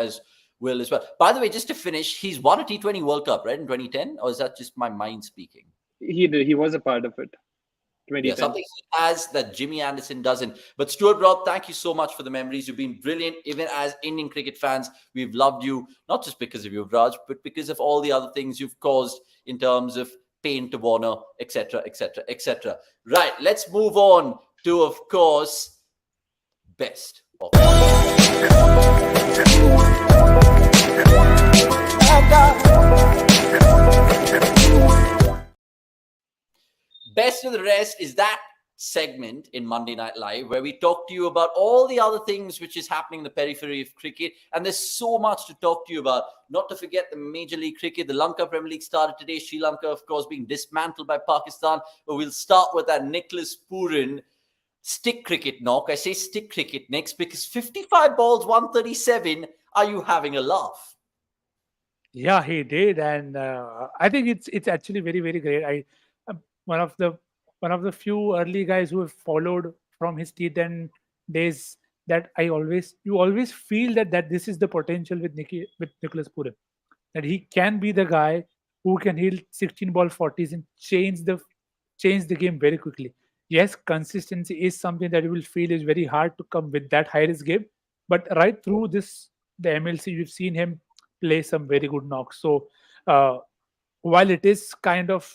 will as well. By the way, just to finish, he's won a T20 World Cup, right, in 2010? Or is that just my mind speaking? He did. He was a part of it. Yeah, something he has that Jimmy Anderson doesn't. But Stuart Broad, thank you so much for the memories. You've been brilliant. Even as Indian cricket fans, we've loved you, not just because of your Raj, but because of all the other things you've caused in terms of pain to Warner, etc., etc., etc. Right, let's move on to, of course, best of Best of the rest is that segment in Monday Night Live where we talk to you about all the other things which is happening in the periphery of cricket. And there's so much to talk to you about. Not to forget the Major League Cricket. The Lanka Premier League started today. Sri Lanka, of course, being dismantled by Pakistan. But we'll start with that Nicholas Pooran. stick cricket knock. I say stick cricket next because 55 balls, 137. Are you having a laugh? Yeah, he did, and I think it's actually very great. Um, one of the one of the few early guys who have followed from his T10 days, that you always feel that this is the potential with Nicholas Pooran, that he can be the guy who can hit 16 ball 40s and change the game very quickly. Yes, consistency is something that you will feel is very hard to come with that high risk game, but right through the MLC, we've seen him play some very good knocks. So uh, while it is kind of,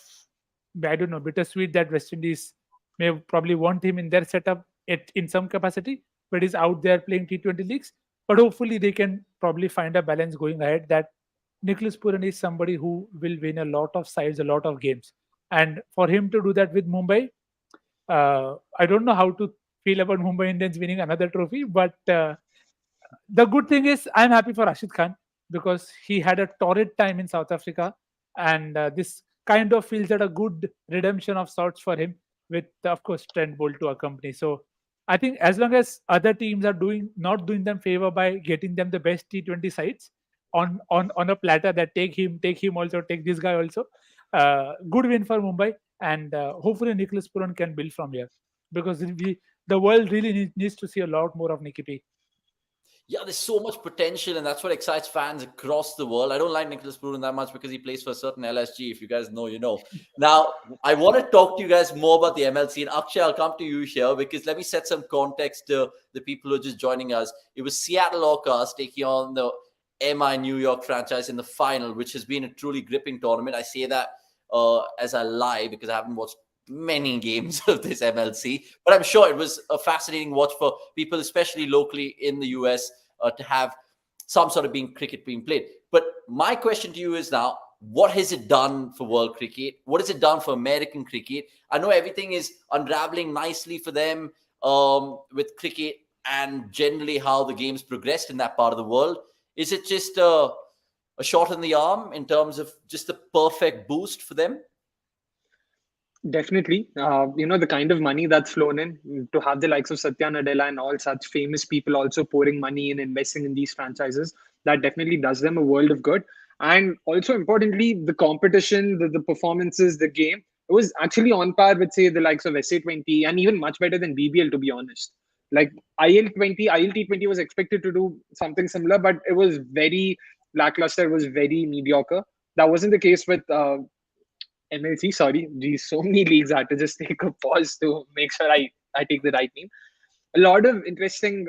I don't know, bittersweet that West Indies may probably want him in their setup in some capacity, but he's out there playing T20 leagues. But hopefully they can probably find a balance going ahead, that Nicholas Pooran is somebody who will win a lot of sides, a lot of games. And for him to do that with Mumbai, I don't know how to feel about Mumbai Indians winning another trophy, but the good thing is I'm happy for Rashid Khan because he had a torrid time in South Africa, and this kind of feels that a good redemption of sorts for him with, of course, Trent Bolt to accompany. So I think as long as other teams are doing not doing them favor by getting them the best T20 sides on a platter, that take him also, take this guy also. Good win for Mumbai, and hopefully Nicholas Puran can build from here because the world really needs to see a lot more of Nicky P. Yeah, there's so much potential, and that's what excites fans across the world. I don't like Nicholas Pooran that much because he plays for a certain LSG. If you guys know, you know. Now, I want to talk to you guys more about the MLC. And Akshay, I'll come to you here because let me set some context to the people who are just joining us. It was Seattle Orcas taking on the MI New York franchise in the final, which has been a truly gripping tournament. I say that as I lie because I haven't watched many games of this MLC, but I'm sure it was a fascinating watch for people, especially locally in the US, to have some sort of cricket being played. But my question to you is now, what has it done for world cricket? What has it done for American cricket? I know everything is unraveling nicely for them with cricket and generally how the game's progressed in that part of the world. Is it just a shot in the arm in terms of just the perfect boost for them? Definitely. The kind of money that's flown in to have the likes of Satya Nadella and all such famous people also pouring money and investing in these franchises, that definitely does them a world of good. And also importantly, the competition, the performances, the game, it was actually on par with, say, the likes of SA20 and even much better than BBL, to be honest. Like IL20, ILT20 was expected to do something similar, but it was very lackluster, it was very mediocre. That wasn't the case with MLC, sorry, geez, so many leagues. I had to just take a pause to make sure I take the right name. A lot of interesting,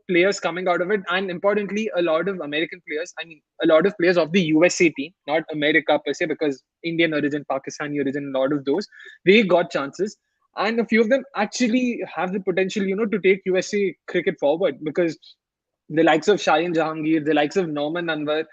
players coming out of it, and importantly, a lot of American players. I mean, a lot of players of the USA team, not America per se, because Indian origin, Pakistani origin, a lot of those they got chances, and a few of them actually have the potential, to take USA cricket forward because the likes of Shaheen Jahangir, the likes of Norman Anwar,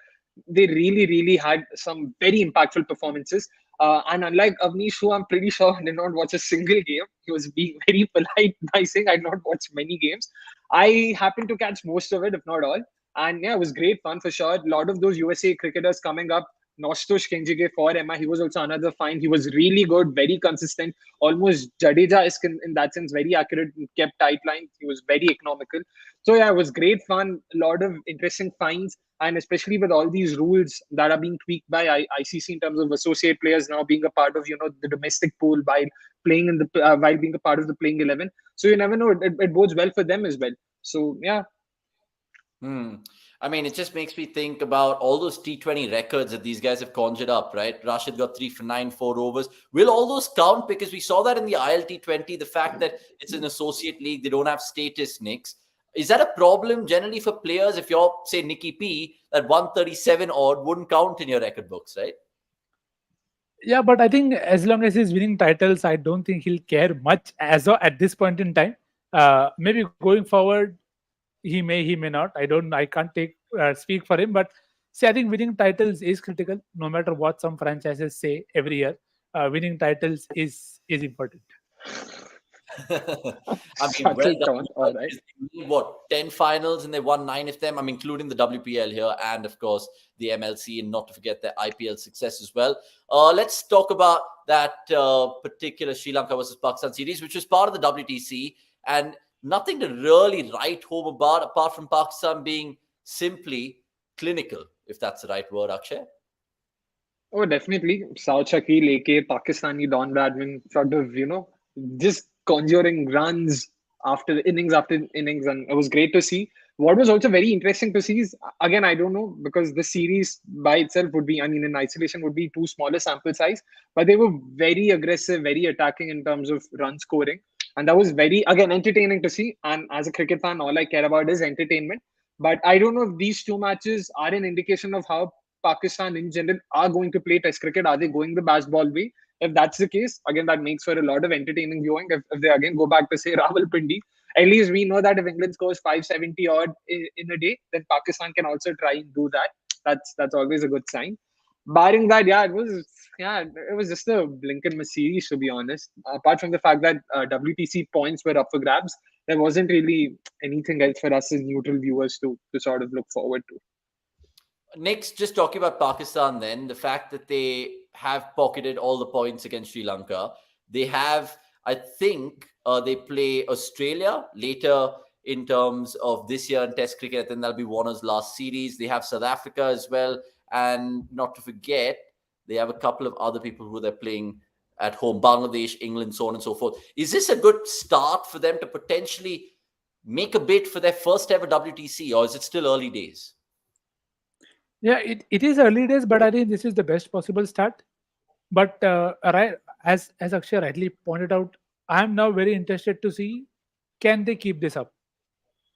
they really had some very impactful performances. And unlike Avnish, who I'm pretty sure did not watch a single game, he was being very polite by saying I did not watch many games. I happened to catch most of it, if not all. And yeah, it was great fun for sure. A lot of those USA cricketers coming up. Nostosh Kenjige for Emma, he was also another find. He was really good, very consistent, almost Jadeja-esque in that sense, very accurate, kept tight lines. He was very economical. So yeah, it was great fun. A lot of interesting finds, and especially with all these rules that are being tweaked by ICC in terms of associate players now being a part of the domestic pool while playing in the while being a part of the playing 11. So you never know. It bodes well for them as well. So yeah. I mean, it just makes me think about all those T20 records that these guys have conjured up, right? Rashid got 3 for 9, 4 overs. Will all those count? Because we saw that in the ILT20, the fact that it's an associate league, they don't have status, Nicks. Is that a problem generally for players if you're, say, Nicky P, that 137 odd wouldn't count in your record books, right? Yeah, but I think as long as he's winning titles, I don't think he'll care much at this point in time. Maybe going forward, he may not. I can't speak for him, but see, I think winning titles is critical. No matter what some franchises say every year, winning titles is important. I mean, well Shuttle done. turn. All right. They made, what, 10 finals and they won 9 of them? I'm including the WPL here and, of course, the MLC, and not to forget their IPL success as well. Let's talk about that particular Sri Lanka versus Pakistan series, which was part of the WTC, and nothing to really write home about apart from Pakistan being simply clinical, if that's the right word, Akshay. Oh, definitely. South Shakil, AK, Pakistani Don Bradman, sort of, just conjuring runs after innings, and it was great to see. What was also very interesting to see is, again, I don't know, because the series by itself would be, I mean, in isolation would be too smaller sample size, but they were very aggressive, very attacking in terms of run scoring. And that was very, again, entertaining to see. And as a cricket fan, all I care about is entertainment. But I don't know if these two matches are an indication of how Pakistan in general are going to play Test cricket. Are they going the baseball way? If that's the case, again, that makes for a lot of entertaining viewing. If they again go back to say Rawalpindi, at least we know that if England scores 570 odd in a day, then Pakistan can also try and do that. That's always a good sign. Barring that, it was just a blink and miss series, to be honest. Apart from the fact that WTC points were up for grabs, there wasn't really anything else for us as neutral viewers to sort of look forward to. Next, just talking about Pakistan, then the fact that they have pocketed all the points against Sri Lanka. They have, I think, they play Australia later in terms of this year in Test cricket. Then that'll be Warner's last series. They have South Africa as well, and not to forget, they have a couple of other people who they're playing at home: Bangladesh, England, so on and so forth. Is this a good start for them to potentially make a bid for their first ever WTC, or is it still early days? Yeah, it is early days, but I think this is the best possible start. But right, as Akshay rightly pointed out, I am now very interested to see, can they keep this up.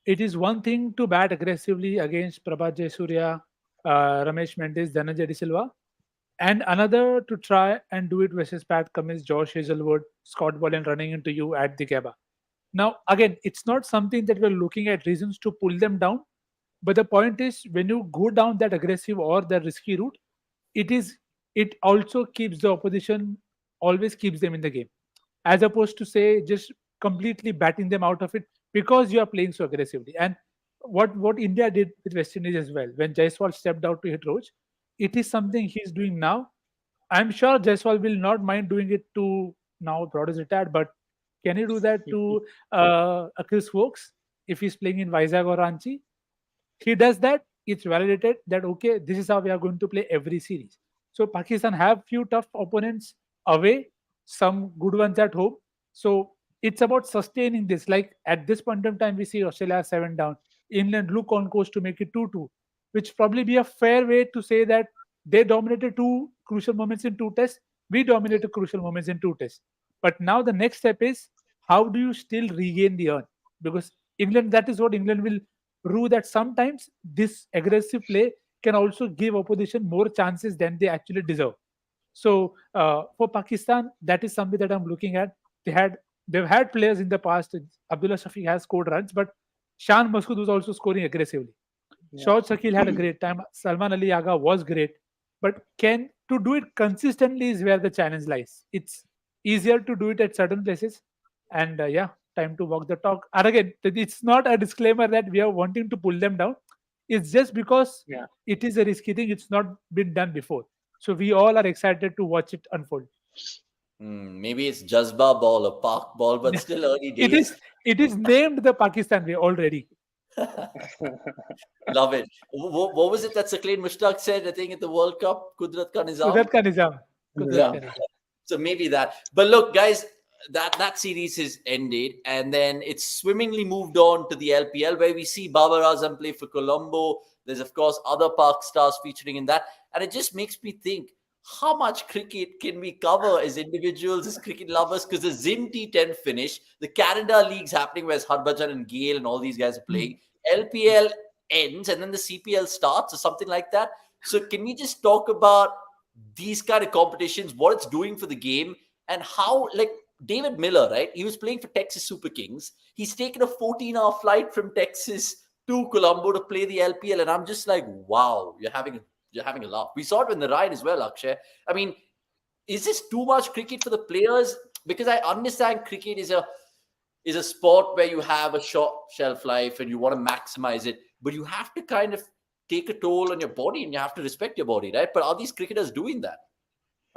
It is one thing to bat aggressively against Prabhat Jayasuriya, Ramesh Mendes, Dhananjay De Silva, and another to try and do it versus Pat Cummins, Josh Hazelwood, Scott Boland running into you at the Gabba. Now, again, it's not something that we're looking at reasons to pull them down, but the point is, when you go down that aggressive or the risky route, it is it also keeps the opposition, always keeps them in the game, as opposed to say just completely batting them out of it because you are playing so aggressively. And what India did with West Indies as well, when Jaiswal stepped out to hit Roach, it is something he's doing now. I'm sure Jaiswal will not mind doing it to, now Broad is retired, but can he do that to Chris Wokes if he's playing in Vizag or Ranchi? He does that, it's validated that okay, this is how we are going to play every series. So Pakistan have few tough opponents away, some good ones at home. So it's about sustaining this. Like at this point in time, we see Australia 7 down. England look on course to make it 2-2, which probably be a fair way to say that they dominated two crucial moments in two tests. We dominated crucial moments in two tests. But now the next step is, how do you still regain the earn? Because England, that is what England will rue, that sometimes this aggressive play can also give opposition more chances than they actually deserve. So for Pakistan, that is something that I'm looking at. They've had players in the past. Abdullah Shafiq has scored runs, but Shan Masood was also scoring aggressively. Yeah. Shahid Shakil had a great time. Salman Ali Aga was great, but can to do it consistently is where the challenge lies. It's easier to do it at certain places, and yeah, time to walk the talk. And again, it's not a disclaimer that we are wanting to pull them down. It's just because Yeah. it is a risky thing. It's not been done before, so we all are excited to watch it unfold. Maybe it's Jazba ball or Park ball, but still early It days. is it is named the Pakistan way already. Love it. What was it that Sakleen Mushtaq said, I think, at the World Cup? Kudrat ka Kudrat Nizam? ka Nizam. Kudrat ka Yeah. Nizam. So maybe that. But look, guys, that series has ended, and then it's swimmingly moved on to the LPL, where we see Babar Azam play for Colombo. There's, of course, other Park stars featuring in that. And it just makes me think, how much cricket can we cover as individuals, as cricket lovers? Because the Zim T10 finish, the Canada League's happening, where Harbhajan and Gale and all these guys are playing. LPL ends, and then the CPL starts, or something like that. So can we just talk about these kind of competitions, what it's doing for the game, and how, like, David Miller, right? He was playing for Texas Super Kings. He's taken a 14-hour flight from Texas to Colombo to play the LPL, and I'm just like, wow, you're having a laugh. We saw it in the ride as well, Akshay. I mean, is this too much cricket for the players? Because I understand cricket is a is a sport where you have a short shelf life and you want to maximize it, but you have to kind of take a toll on your body and you have to respect your body, right? But are these cricketers doing that,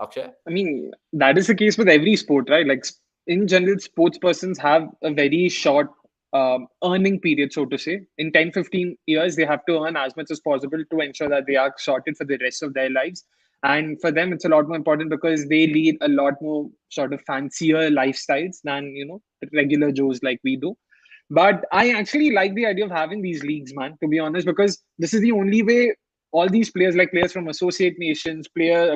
Akshay? I mean, that is the case with every sport, right? Like in general, sports persons have a very short earning period, so to say. In 10, 15 years, they have to earn as much as possible to ensure that they are sorted for the rest of their lives. And for them, it's a lot more important because they lead a lot more sort of fancier lifestyles than, regular Joes like we do. But I actually like the idea of having these leagues, man, to be honest, because this is the only way all these players, like players from associate nations,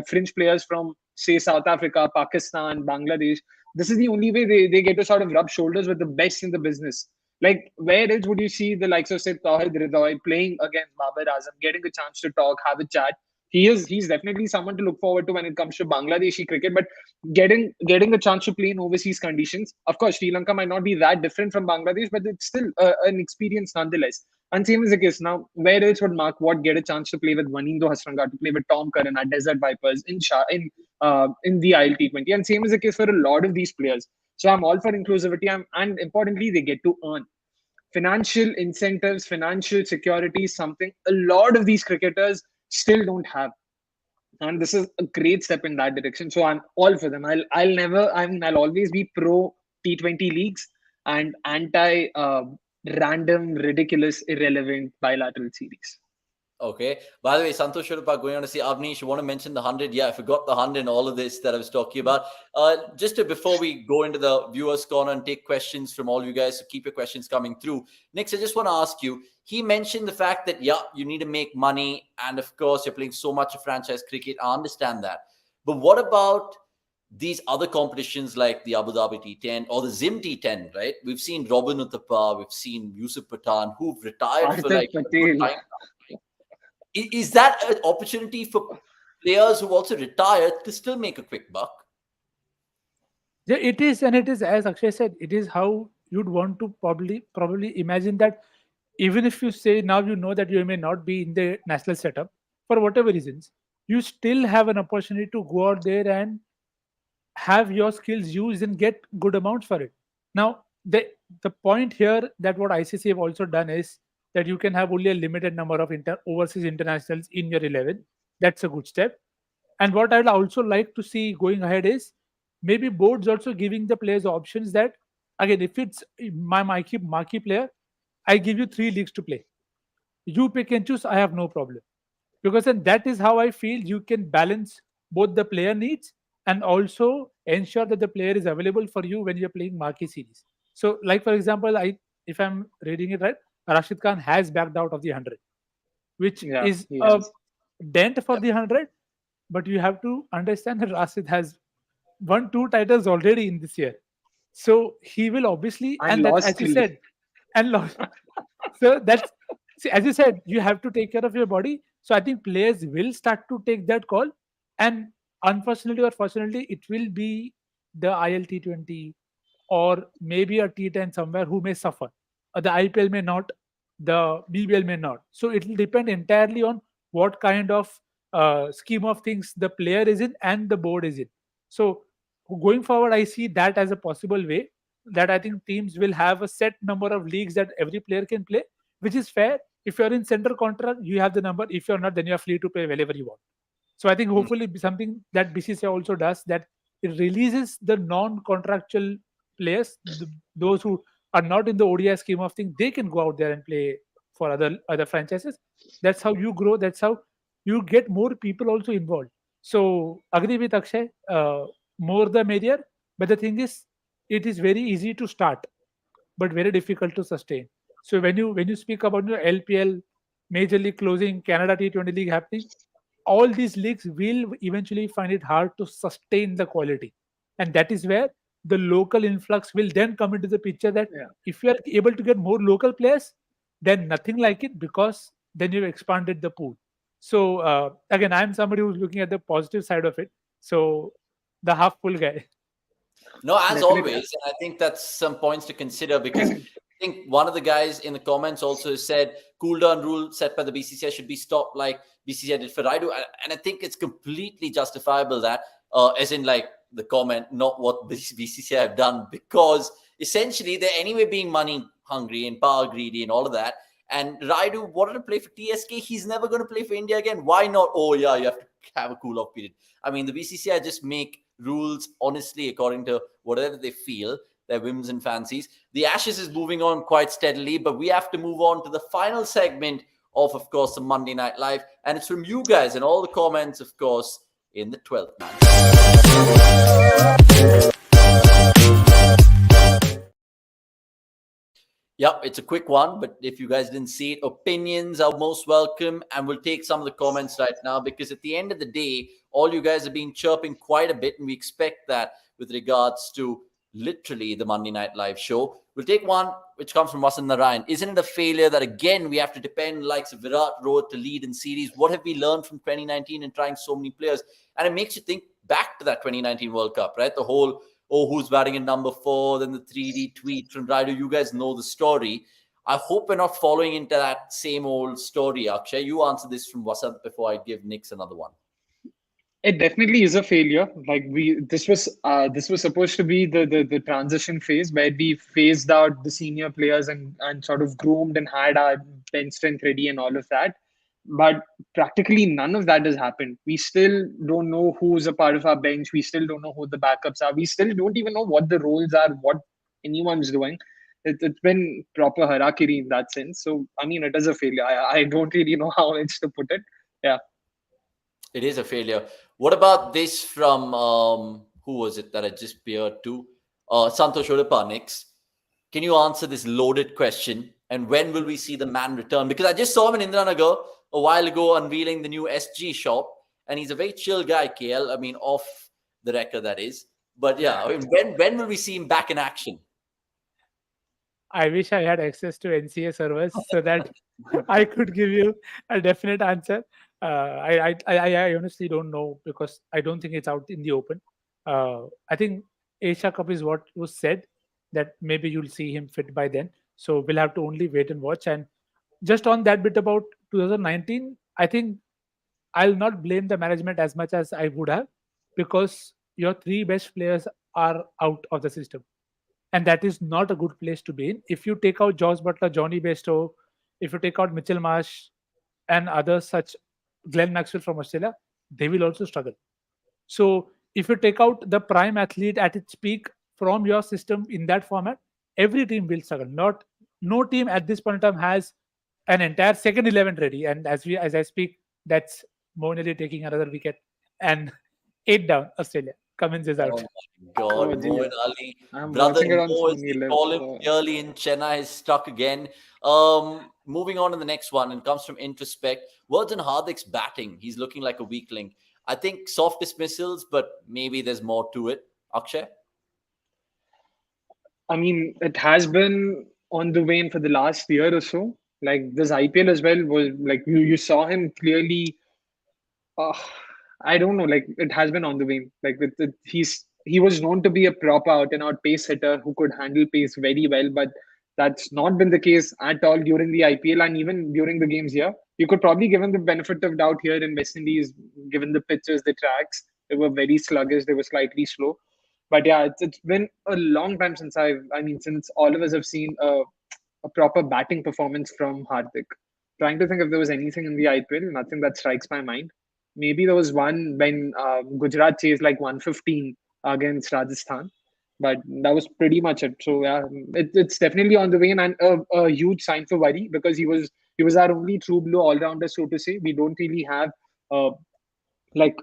fringe players from, say, South Africa, Pakistan, Bangladesh, this is the only way they get to sort of rub shoulders with the best in the business. Like, where else would you see the likes of, say, Tawhid Ridoy playing against Babar Azam, getting a chance to talk, have a chat? He's definitely someone to look forward to when it comes to Bangladeshi cricket, but getting a chance to play in overseas conditions. Of course, Sri Lanka might not be that different from Bangladesh, but it's still an experience nonetheless. And same is the case now. Where else would Mark Watt get a chance to play with Vanindo Hasranga, to play with Tom Curran at Desert Vipers in the ILT20? And same is the case for a lot of these players. So I'm all for inclusivity, and importantly, they get to earn financial incentives, financial security, something a lot of these cricketers still don't have. And this is a great step in that direction. So I'm all for them. I'll always be pro T20 leagues and anti random, ridiculous, irrelevant bilateral series. Okay. By the way, Santosh Sharpa going on to say, Avnish, you want to mention the 100? Yeah, I forgot the 100 and all of this that I was talking about. Before we go into the viewers' corner and take questions from all you guys, so keep your questions coming through. Nix, I just want to ask you, he mentioned the fact that, yeah, you need to make money. And of course, you're playing so much of franchise cricket. I understand that. But what about these other competitions like the Abu Dhabi T10 or the Zim T10, right? We've seen Robin Uthappa, we've seen Yusuf Pathan, who've retired for like a good time. Is that an opportunity for players who also retired to still make a quick buck? Yeah, it is, and it is, as Akshay said, it is how you'd want to probably imagine that. Even if you say now you know that you may not be in the national setup for whatever reasons, you still have an opportunity to go out there and have your skills used and get good amounts for it. Now, the point here that what ICC have also done is that you can have only a limited number of overseas internationals in your 11. That's a good step. And what I'd also like to see going ahead is maybe boards also giving the players options that, again, if it's my marquee player, I give you 3 leagues to play. You pick and choose, I have no problem. Because then that is how I feel you can balance both the player needs and also ensure that the player is available for you when you're playing marquee series. So, like for example, if I'm reading it right, Rashid Khan has backed out of the 100, which Yeah, is he a has. dent for the 100. But you have to understand that Rashid has won 2 titles already in this year. So he will obviously, And and that, lost as you three. said, and lost. So that's, see, as you said, you have to take care of your body. So I think players will start to take that call, and unfortunately or fortunately, it will be the ILT20 or maybe a T10 somewhere who may suffer. The IPL may not, the BBL may not. So it will depend entirely on what kind of scheme of things the player is in and the board is in. So going forward, I see that as a possible way that I think teams will have a set number of leagues that every player can play, which is fair. If you're in center contract, you have the number. If you're not, then you're free to play wherever you want. So I think Hmm. hopefully something that BCCI also does, that it releases the non-contractual players, those who are not in the ODI scheme of things, they can go out there and play for other franchises. That's how you grow. That's how you get more people also involved. So agree with Akshay. More the merrier. But the thing is, it is very easy to start, but very difficult to sustain. So when you speak about your LPL, Major League closing, Canada T20 League happening, all these leagues will eventually find it hard to sustain the quality, and that is where the local influx will then come into the picture. That Yeah. if you are able to get more local players, then nothing like it, because then you've expanded the pool. So again, I'm somebody who's looking at the positive side of it. So the half full guy. No, as Definitely. always, and I think that's some points to consider because I think one of the guys in the comments also said cool down rule set by the BCCI should be stopped like BCCI did for Raidu. And I think it's completely justifiable that, as in like the comment, not what the BCCI have done, because essentially they're anyway being money hungry and power greedy and all of that. And Raidu wanted to play for TSK. He's never going to play for India again. Why not? Oh, yeah, you have to have a cool off period. I mean, the BCCI just make rules honestly according to whatever they feel, their whims and fancies. The Ashes is moving on quite steadily, but we have to move on to the final segment of course, the Monday Night Live. And it's from you guys and all the comments, of course, in the 12th man. Yep, it's a quick one, but if you guys didn't see it, opinions are most welcome, and we'll take some of the comments right now because at the end of the day, all you guys have been chirping quite a bit, and we expect that with regards to literally the Monday Night Live show. We'll take one which comes from Vasant Narayan. Isn't it a failure that again we have to depend likes of Virat Kohli to lead in series? What have we learned from 2019 and trying so many players? And it makes you think back to that 2019 World Cup, right? The whole who's batting in number 4, then the 3D tweet from Raidu. You guys know the story. I hope we're not following into that same old story, Akshay. You answer this from Vasant before I give Nix another one. It definitely is a failure. Like this was supposed to be the transition phase where we phased out the senior players and sort of groomed and had our bench strength ready and all of that. But practically none of that has happened. We still don't know who's a part of our bench. We still don't know who the backups are. We still don't even know what the roles are, what anyone's doing. It's been proper harakiri in that sense. So, I mean, it is a failure. I don't really know how else to put it. Yeah. It is a failure. What about this from, who was it that I just peered to? Santosh Odapa, Nix. Can you answer this loaded question? And when will we see the man return? Because I just saw him in Indranagar a while ago unveiling the new SG shop. And he's a very chill guy, KL. I mean, off the record, that is. But yeah, I mean, when will we see him back in action? I wish I had access to NCA servers so that I could give you a definite answer. I honestly don't know because I don't think it's out in the open. I think Asia Cup is what was said, that maybe you'll see him fit by then. So we'll have to only wait and watch. And just on that bit about 2019, I think I'll not blame the management as much as I would have, because your 3 best players are out of the system. And that is not a good place to be in. If you take out Josh Butler, Johnny Bairstow, if you take out Mitchell Marsh and others such Glenn Maxwell from Australia, they will also struggle. So if you take out the prime athlete at its peak from your system in that format, every team will struggle. No team at this point in time has an entire second 11 ready. And as I speak, that's Moeen Ali taking another wicket and 8 down Australia. Cummins is out. Oh my God, Moeen Ali, I'm brother watching it on Mo, as Sony we Live. call him early in Chennai, is stuck again. Moving on to the next one, and comes from Introspect. Words on Hardik's batting. He's looking like a weakling. I think soft dismissals, but maybe there's more to it. Akshay? I mean, it has been on the wane for the last year or so. Like this IPL as well was like you saw him clearly. Uh, I don't know. Like it has been on the wane. Like he was known to be a proper out and out pace hitter who could handle pace very well, but that's not been the case at all during the IPL and even during the games here. You could probably give him the benefit of doubt here in West Indies, given the pitches, the tracks. They were very sluggish. They were slightly slow. But yeah, it's been a long time since since all of us have seen a proper batting performance from Hardik. Trying to think if there was anything in the IPL, nothing that strikes my mind. Maybe there was one when Gujarat chased like 115 against Rajasthan, but that was pretty much it. So yeah, it's definitely on the way, and a huge sign for worry because he was our only true blue all rounder, so to say. We don't really have uh,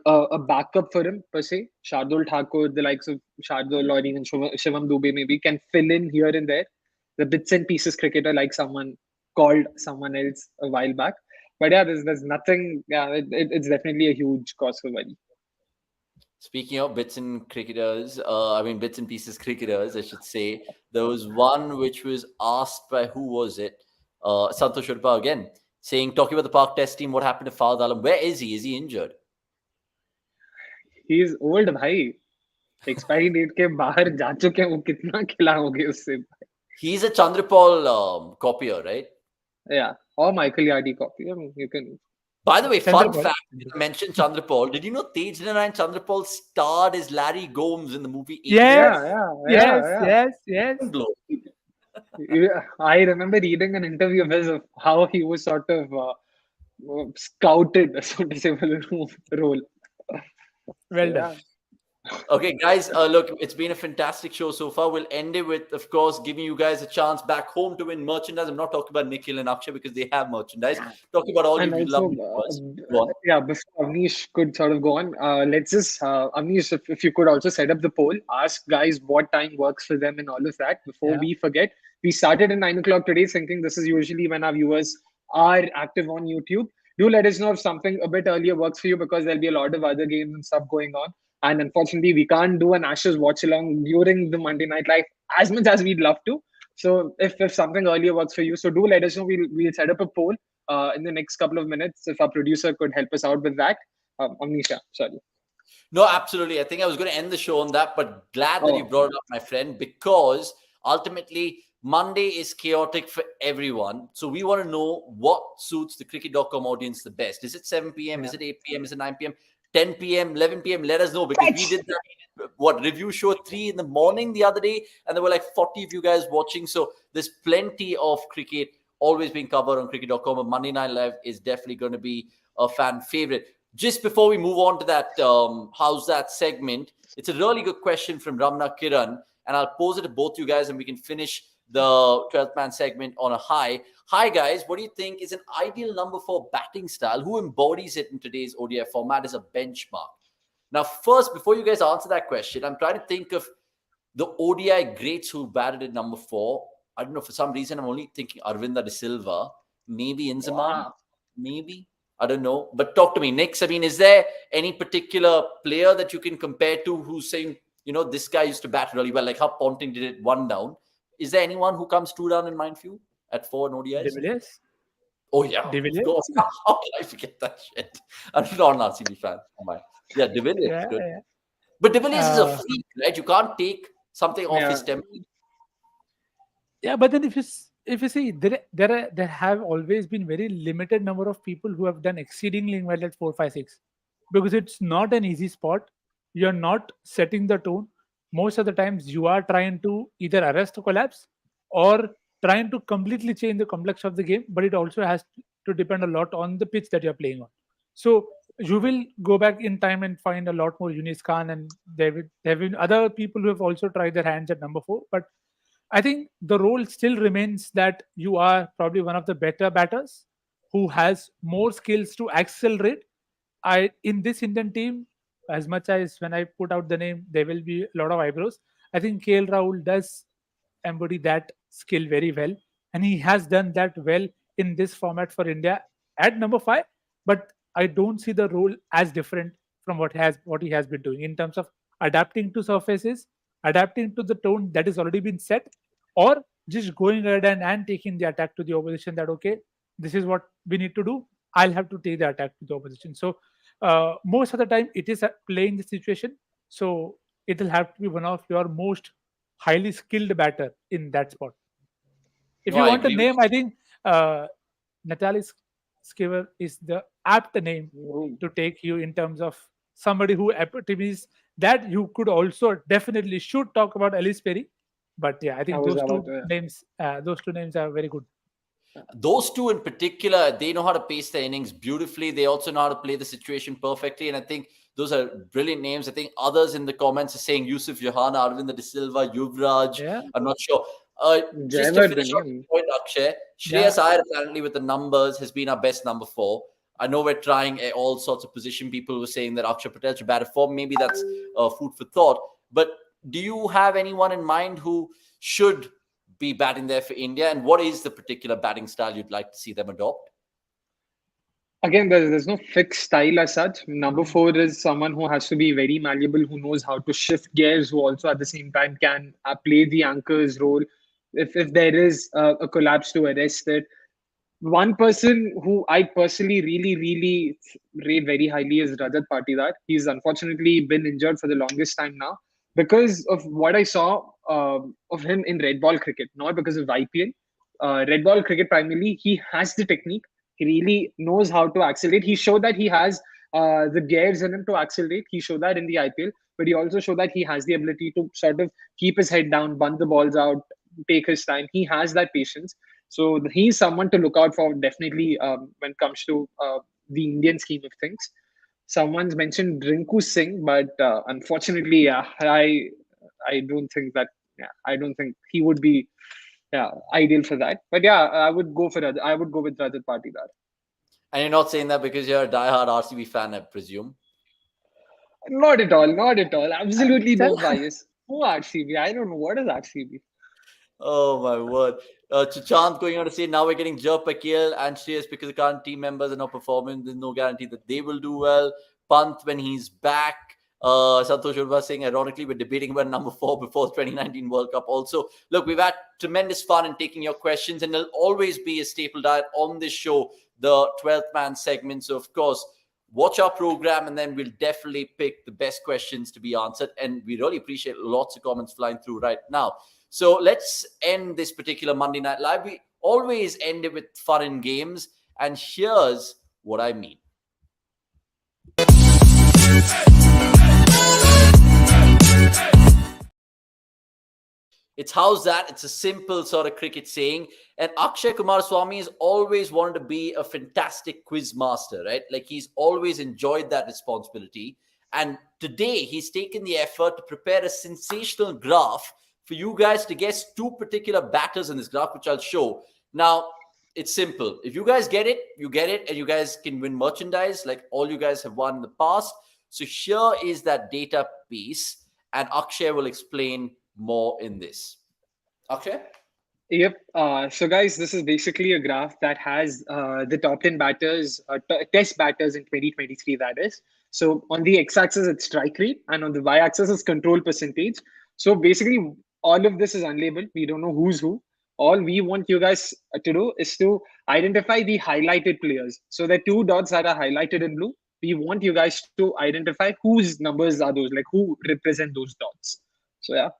a backup for him per se. Shardul Thakur, the likes of Shardul or even Shivam Dubey maybe can fill in here and there. The bits and pieces cricketer like someone called someone else a while back. But yeah, there's nothing. Yeah, it's definitely a huge cause for worry. Speaking of bits and cricketers, bits and pieces cricketers, I should say. There was one which was asked by, who was it? Santosh Sharma again, saying, talking about the Park Test team, what happened to Fawad Alam? Where is he? Is he injured? He is old, भाई. Expiry date के बाहर जा चुके हैं वो कितना खिला होगे उससे. He's a Chandrapal copier, right? Yeah, or Michael Yardy copy. I mean, you can. By the way, fun Chandrapal. fact, you mentioned Chandrapal. Did you know Tej Narayan Chandrapal starred as Larry Gomes in the movie Yes, 80? Yeah, yeah, yes, yeah, yes, yes. yeah. I remember reading an interview of his of how he was sort of scouted, so to say, for the role. So Well done. yeah. Okay, guys, look, it's been a fantastic show so far. We'll end it with, of course, giving you guys a chance back home to win merchandise. I'm not talking about Nikhil and Akshay because they have merchandise. Talking about all you And also, lovely viewers. Go on. yeah, before Avnish could sort of go on, let's just, Avnish, if you could also set up the poll, ask guys what time works for them and all of that before Yeah. we forget. We started at 9 o'clock today, thinking this is usually when our viewers are active on YouTube. Do let us know if something a bit earlier works for you because there'll be a lot of other games and stuff going on. And unfortunately, we can't do an Ashes watch along during the Monday Night Live as much as we'd love to. So if something earlier works for you, so do let us know. We'll set up a poll in the next couple of minutes if our producer could help us out with that. Amnisha, sorry. No, absolutely. I think I was going to end the show on that, but glad that you Oh, brought it up, my friend, because ultimately Monday is chaotic for everyone. So we want to know what suits the cricket.com audience the best. Is it 7 p.m.? Yeah. Is it 8 p.m.? Is it 9 p.m.? 10 p.m., 11 p.m. Let us know because we did that, review show 3 in the morning the other day, and there were like 40 of you guys watching. So there's plenty of cricket always being covered on cricket.com. But Monday Night Live is definitely going to be a fan favorite. Just before we move on to that Howzzat segment, it's a really good question from Ramna Kiran, and I'll pose it to both you guys, and we can finish the 12th man segment on a high. Hi, guys. What do you think is an ideal number for batting style? Who embodies it in today's ODI format as a benchmark? Now, first, before you guys answer that question, I'm trying to think of the ODI greats who batted at number 4. I don't know. For some reason, I'm only thinking Arvinda de Silva, maybe Inzamam, wow. maybe. I don't know. But talk to me, Nix. I mean, is there any particular player that you can compare to who's saying, this guy used to bat really well, like how Ponting did it 1 down? Is there anyone who comes 2 down in mind for you at 4 in De ODIs? Villiers. Oh, yeah, De of Villiers. course. How can I forget that shit? I'm not an RCB fan. Oh my. Yeah, De Villiers is Yeah, good. yeah. But De Villiers is a Uh, freak, right? You can't take something off Yeah. his template. yeah, but then if you see there have always been very limited number of people who have done exceedingly well at 4, 5, 6 because it's not an easy spot. You're not setting the tone. Most of the times you are trying to either arrest a collapse or trying to completely change the complex of the game, but it also has to depend a lot on the pitch that you're playing on. So you will go back in time and find a lot more Yunis Khan, and there have been other people who have also tried their hands at number 4. But I think the role still remains that you are probably one of the better batters who has more skills to accelerate. I in this Indian team, as much as when I put out the name, there will be a lot of eyebrows. I think KL Rahul does embody that skill very well, and he has done that well in this format for India at number 5. But I don't see the role as different from what he has been doing in terms of adapting to surfaces, adapting to the tone that has already been set, or just going ahead and taking the attack to the opposition. That okay, this is what we need to do. I'll have to take the attack to the opposition. So most of the time, it is playing the situation. So it will have to be one of your most highly skilled batter in that spot. If No, you I want a agree with name, I think Natalie Skiver is the apt name Oh, to take you in terms of somebody who epitomizes that. You could also definitely should talk about Ellis Perry, but yeah, I I think was about to. those two names are very good. those two in particular. They know how to pace their innings beautifully. They also know how to play the situation perfectly. And I think those are brilliant names. I think others in the comments are saying Yusuf Johanna, Arvind De Silva, Yuvraj. Yeah, I'm not sure. Just to finish off Jayavardhan. the point, Akshay, yeah. Shreyas Iyer apparently with the numbers has been our best number 4. I know we're trying all sorts of position. People were saying that Akshay Patel should bat at 4. Maybe that's food for thought. But do you have anyone in mind who should be batting there for India? And what is the particular batting style you'd like to see them adopt? Again, there's no fixed style as such. Number Mm. 4 is someone who has to be very malleable, who knows how to shift gears, who also at the same time can play the anchor's role. If there is a collapse to arrest it. One person who I personally really rate very highly is Rajat Patidar. He's unfortunately been injured for the longest time now because of what I saw of him in red ball cricket, not because of IPL. Red ball cricket primarily, he has the technique. He really knows how to accelerate. He showed that he has the gears in him to accelerate. He showed that in the IPL, but he also showed that he has the ability to sort of keep his head down, bunt the balls out, take his time. He has that patience. So he's someone to look out for, definitely, when it comes to the Indian scheme of things. Someone's mentioned Rinku Singh, but unfortunately, yeah, I don't think that. Yeah, I don't think he would be, yeah, ideal for that. But yeah, I would go with Rajat Patidar. And you're not saying that because you're a diehard RCB fan, I presume. Not at all, not at all. Absolutely no Chal- bias. Who RCB? I don't know what is RCB. Oh my word. Chachant going on to say now we're getting Joe Pakil and Shreyas because the current team members are not performing. There's no guarantee that they will do well. Pant when he's back. Santosh Urva saying, ironically, we're debating about number 4 before 2019 World Cup. Also, look, we've had tremendous fun in taking your questions, and there'll always be a staple diet on this show, the 12th man segment. So, of course, watch our program, and then we'll definitely pick the best questions to be answered. And we really appreciate lots of comments flying through right now. So let's end this particular Monday Night Live. We always end it with fun and games. And here's what I mean. It's Howzzat. It's a simple sort of cricket saying. And Akshay Kumaraswamy has always wanted to be a fantastic quiz master, right? Like he's always enjoyed that responsibility. And today he's taken the effort to prepare a sensational graph for you guys to guess 2 particular batters in this graph, which I'll show. Now, it's simple. If you guys get it, you get it, and you guys can win merchandise like all you guys have won in the past. So here is that data piece, and Akshay will explain more in this. Akshay? Yep. So, guys, this is basically a graph that has the top 10 batters, test batters in 2023, that is. So, on the x-axis, it's strike rate, and on the y-axis, is control percentage. So, basically, all of this is unlabeled. We don't know who's who. All we want you guys to do is to identify the highlighted players. So, the 2 dots that are highlighted in blue, we want you guys to identify whose numbers are those, like who represent those dots. So, yeah.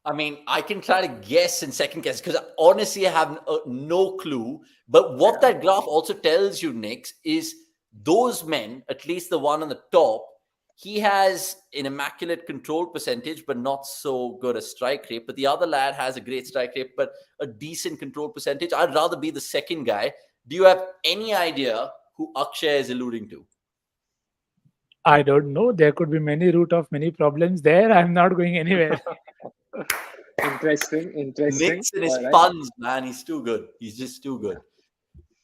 I mean, I can try to guess and second guess because honestly, I have no clue. But what that graph also tells you, Nick, is those men, at least the one on the top, he has an immaculate control percentage, but not so good a strike rate. But the other lad has a great strike rate, but a decent control percentage. I'd rather be the second guy. Do you have any idea who Akshay is alluding to? I don't know. There could be many root of many problems there. I'm not going anywhere. Interesting. Nick's in his All right. puns, man. He's too good. He's just too good.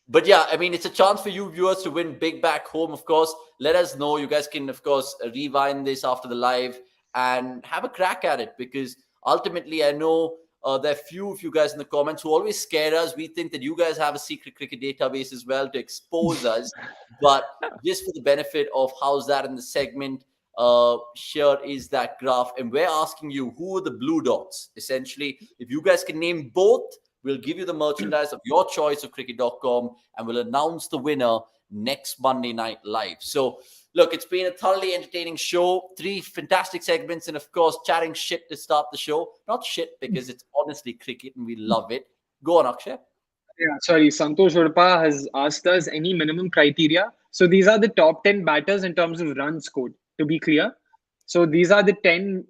But yeah, I mean, it's a chance for you viewers to win big back home, of course. Let us know. You guys can, of course, rewind this after the live and have a crack at it because ultimately, I know there are few of you guys in the comments who always scare us. We think that you guys have a secret cricket database as well to expose us. But just for the benefit of Howzzat in the segment, here is that graph. And we're asking you, who are the blue dots? Essentially, if you guys can name both, we'll give you the merchandise of your choice of cricket.com and we'll announce the winner next Monday Night Live. So, look, it's been a thoroughly entertaining show. 3 fantastic segments and, of course, chatting shit to start the show. Not shit because it's honestly cricket and we love it. Go on, Akshay. Yeah, sorry. Santosh Urpa has asked us any minimum criteria. So these are the top 10 batters in terms of runs scored, to be clear. So these are the 10.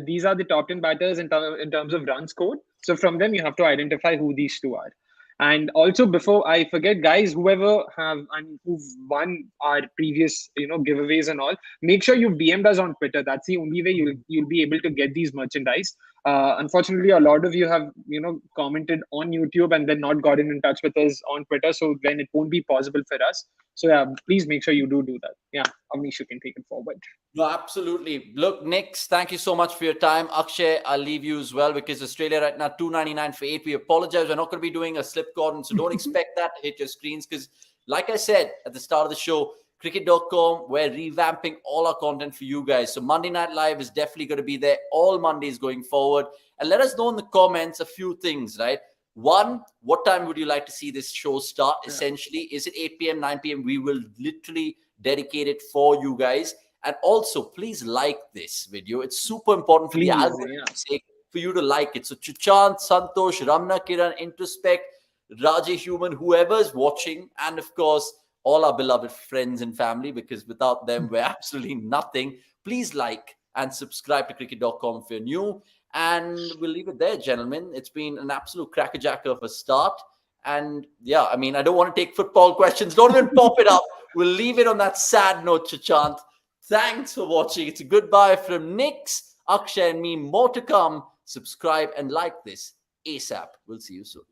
These are the top 10 batters in terms of runs scored. So from them, you have to identify who these 2 are. And also, before I forget, guys, whoever who've won our previous giveaways and all, make sure you've DM'd us on Twitter. That's the only way you'll be able to get these merchandise. Unfortunately, a lot of you have commented on YouTube and then not gotten in touch with us on Twitter, so then it won't be possible for us. So yeah, please make sure you do that. Yeah, Avnish, you can take it forward. No, absolutely. Look, Nick, thank you so much for your time. Akshay, I'll leave you as well because Australia right now, $2.99 for 8. We apologize. We're not going to be doing a slip cordon, so don't expect that to hit your screens because, like I said at the start of the show, cricket.com, we're revamping all our content for you guys. So Monday Night Live is definitely going to be there all Mondays going forward. And let us know in the comments a few things, right? One, what time would you like to see this show start? Yeah. Essentially, is it 8 p.m., 9 p.m.? We will literally dedicate it for you guys. And also, please like this video. It's super important for the algorithm's sake for you to like it. So, Chuchant, Santosh, Ramna Kiran, Introspect, Raji Human, whoever's watching, and of course, all our beloved friends and family, because without them, we're absolutely nothing. Please like and subscribe to cricket.com if you're new. And we'll leave it there, gentlemen. It's been an absolute crackerjacker of a start. And yeah, I mean, I don't want to take football questions. Don't even pop it up. We'll leave it on that sad note, Chachant. Thanks for watching. It's a goodbye from Nix, Akshay, and me. More to come. Subscribe and like this ASAP. We'll see you soon.